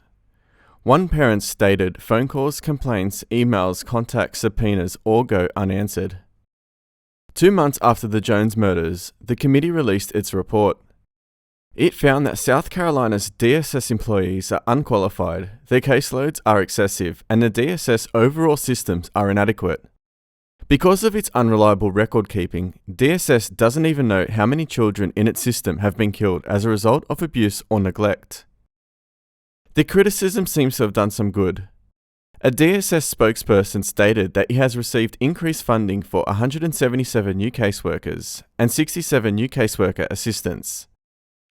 One parent stated phone calls, complaints, emails, contacts, subpoenas all go unanswered. 2 months after the Jones murders, the committee released its report. It found that South Carolina's DSS employees are unqualified, their caseloads are excessive, and the DSS overall systems are inadequate. Because of its unreliable record keeping, DSS doesn't even know how many children in its system have been killed as a result of abuse or neglect. The criticism seems to have done some good. A DSS spokesperson stated that it has received increased funding for 177 new caseworkers and 67 new caseworker assistants.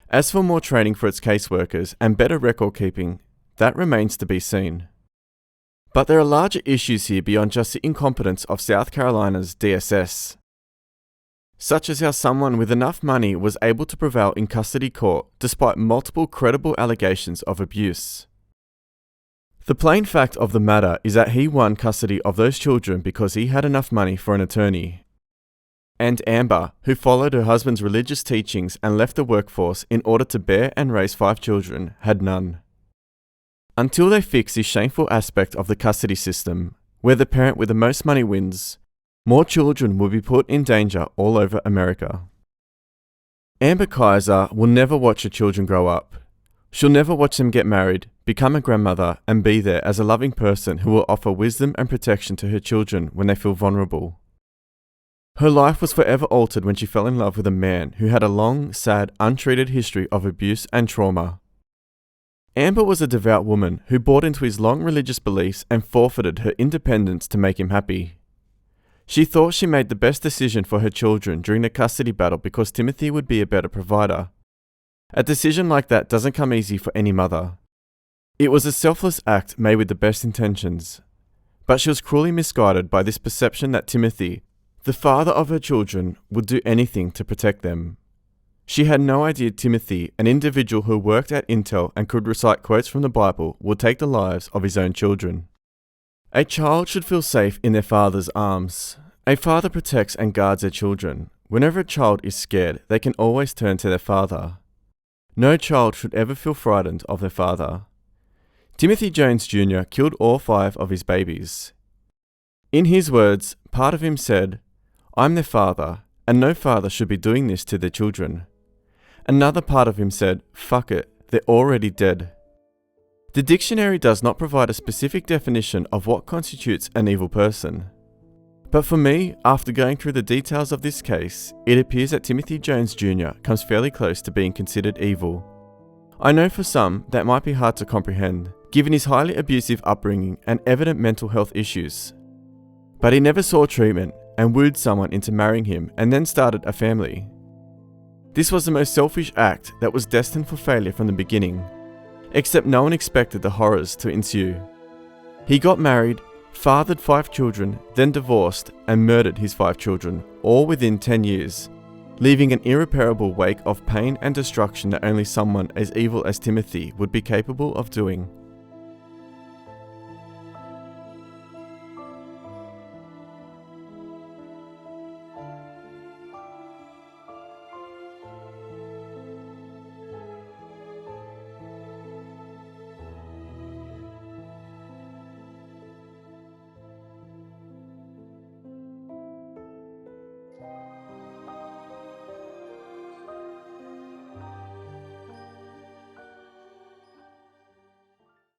As for more training for its caseworkers and better record keeping, that remains to be seen. But there are larger issues here beyond just the incompetence of South Carolina's DSS, such as how someone with enough money was able to prevail in custody court despite multiple credible allegations of abuse. The plain fact of the matter is that he won custody of those children because he had enough money for an attorney. And Amber, who followed her husband's religious teachings and left the workforce in order to bear and raise 5 children, had none. Until they fix this shameful aspect of the custody system, where the parent with the most money wins, more children will be put in danger all over America. Amber Kaiser will never watch her children grow up. She'll never watch them get married, become a grandmother, and be there as a loving person who will offer wisdom and protection to her children when they feel vulnerable. Her life was forever altered when she fell in love with a man who had a long, sad, untreated history of abuse and trauma. Amber was a devout woman who bought into his long religious beliefs and forfeited her independence to make him happy. She thought she made the best decision for her children during the custody battle because Timothy would be a better provider. A decision like that doesn't come easy for any mother. It was a selfless act made with the best intentions. But she was cruelly misguided by this perception that Timothy, the father of her children, would do anything to protect them. She had no idea Timothy, an individual who worked at Intel and could recite quotes from the Bible, would take the lives of his own children. A child should feel safe in their father's arms. A father protects and guards their children. Whenever a child is scared, they can always turn to their father. No child should ever feel frightened of their father. Timothy Jones Jr. killed all 5 of his babies. In his words, part of him said, "I'm their father, and no father should be doing this to their children." Another part of him said, "Fuck it, they're already dead." The dictionary does not provide a specific definition of what constitutes an evil person. But for me, after going through the details of this case, it appears that Timothy Jones Jr. comes fairly close to being considered evil. I know for some that might be hard to comprehend, given his highly abusive upbringing and evident mental health issues. But he never saw treatment and wooed someone into marrying him and then started a family. This was the most selfish act that was destined for failure from the beginning, except no one expected the horrors to ensue. He got married, fathered 5 children, then divorced and murdered his 5 children, all within 10 years, leaving an irreparable wake of pain and destruction that only someone as evil as Timothy would be capable of doing.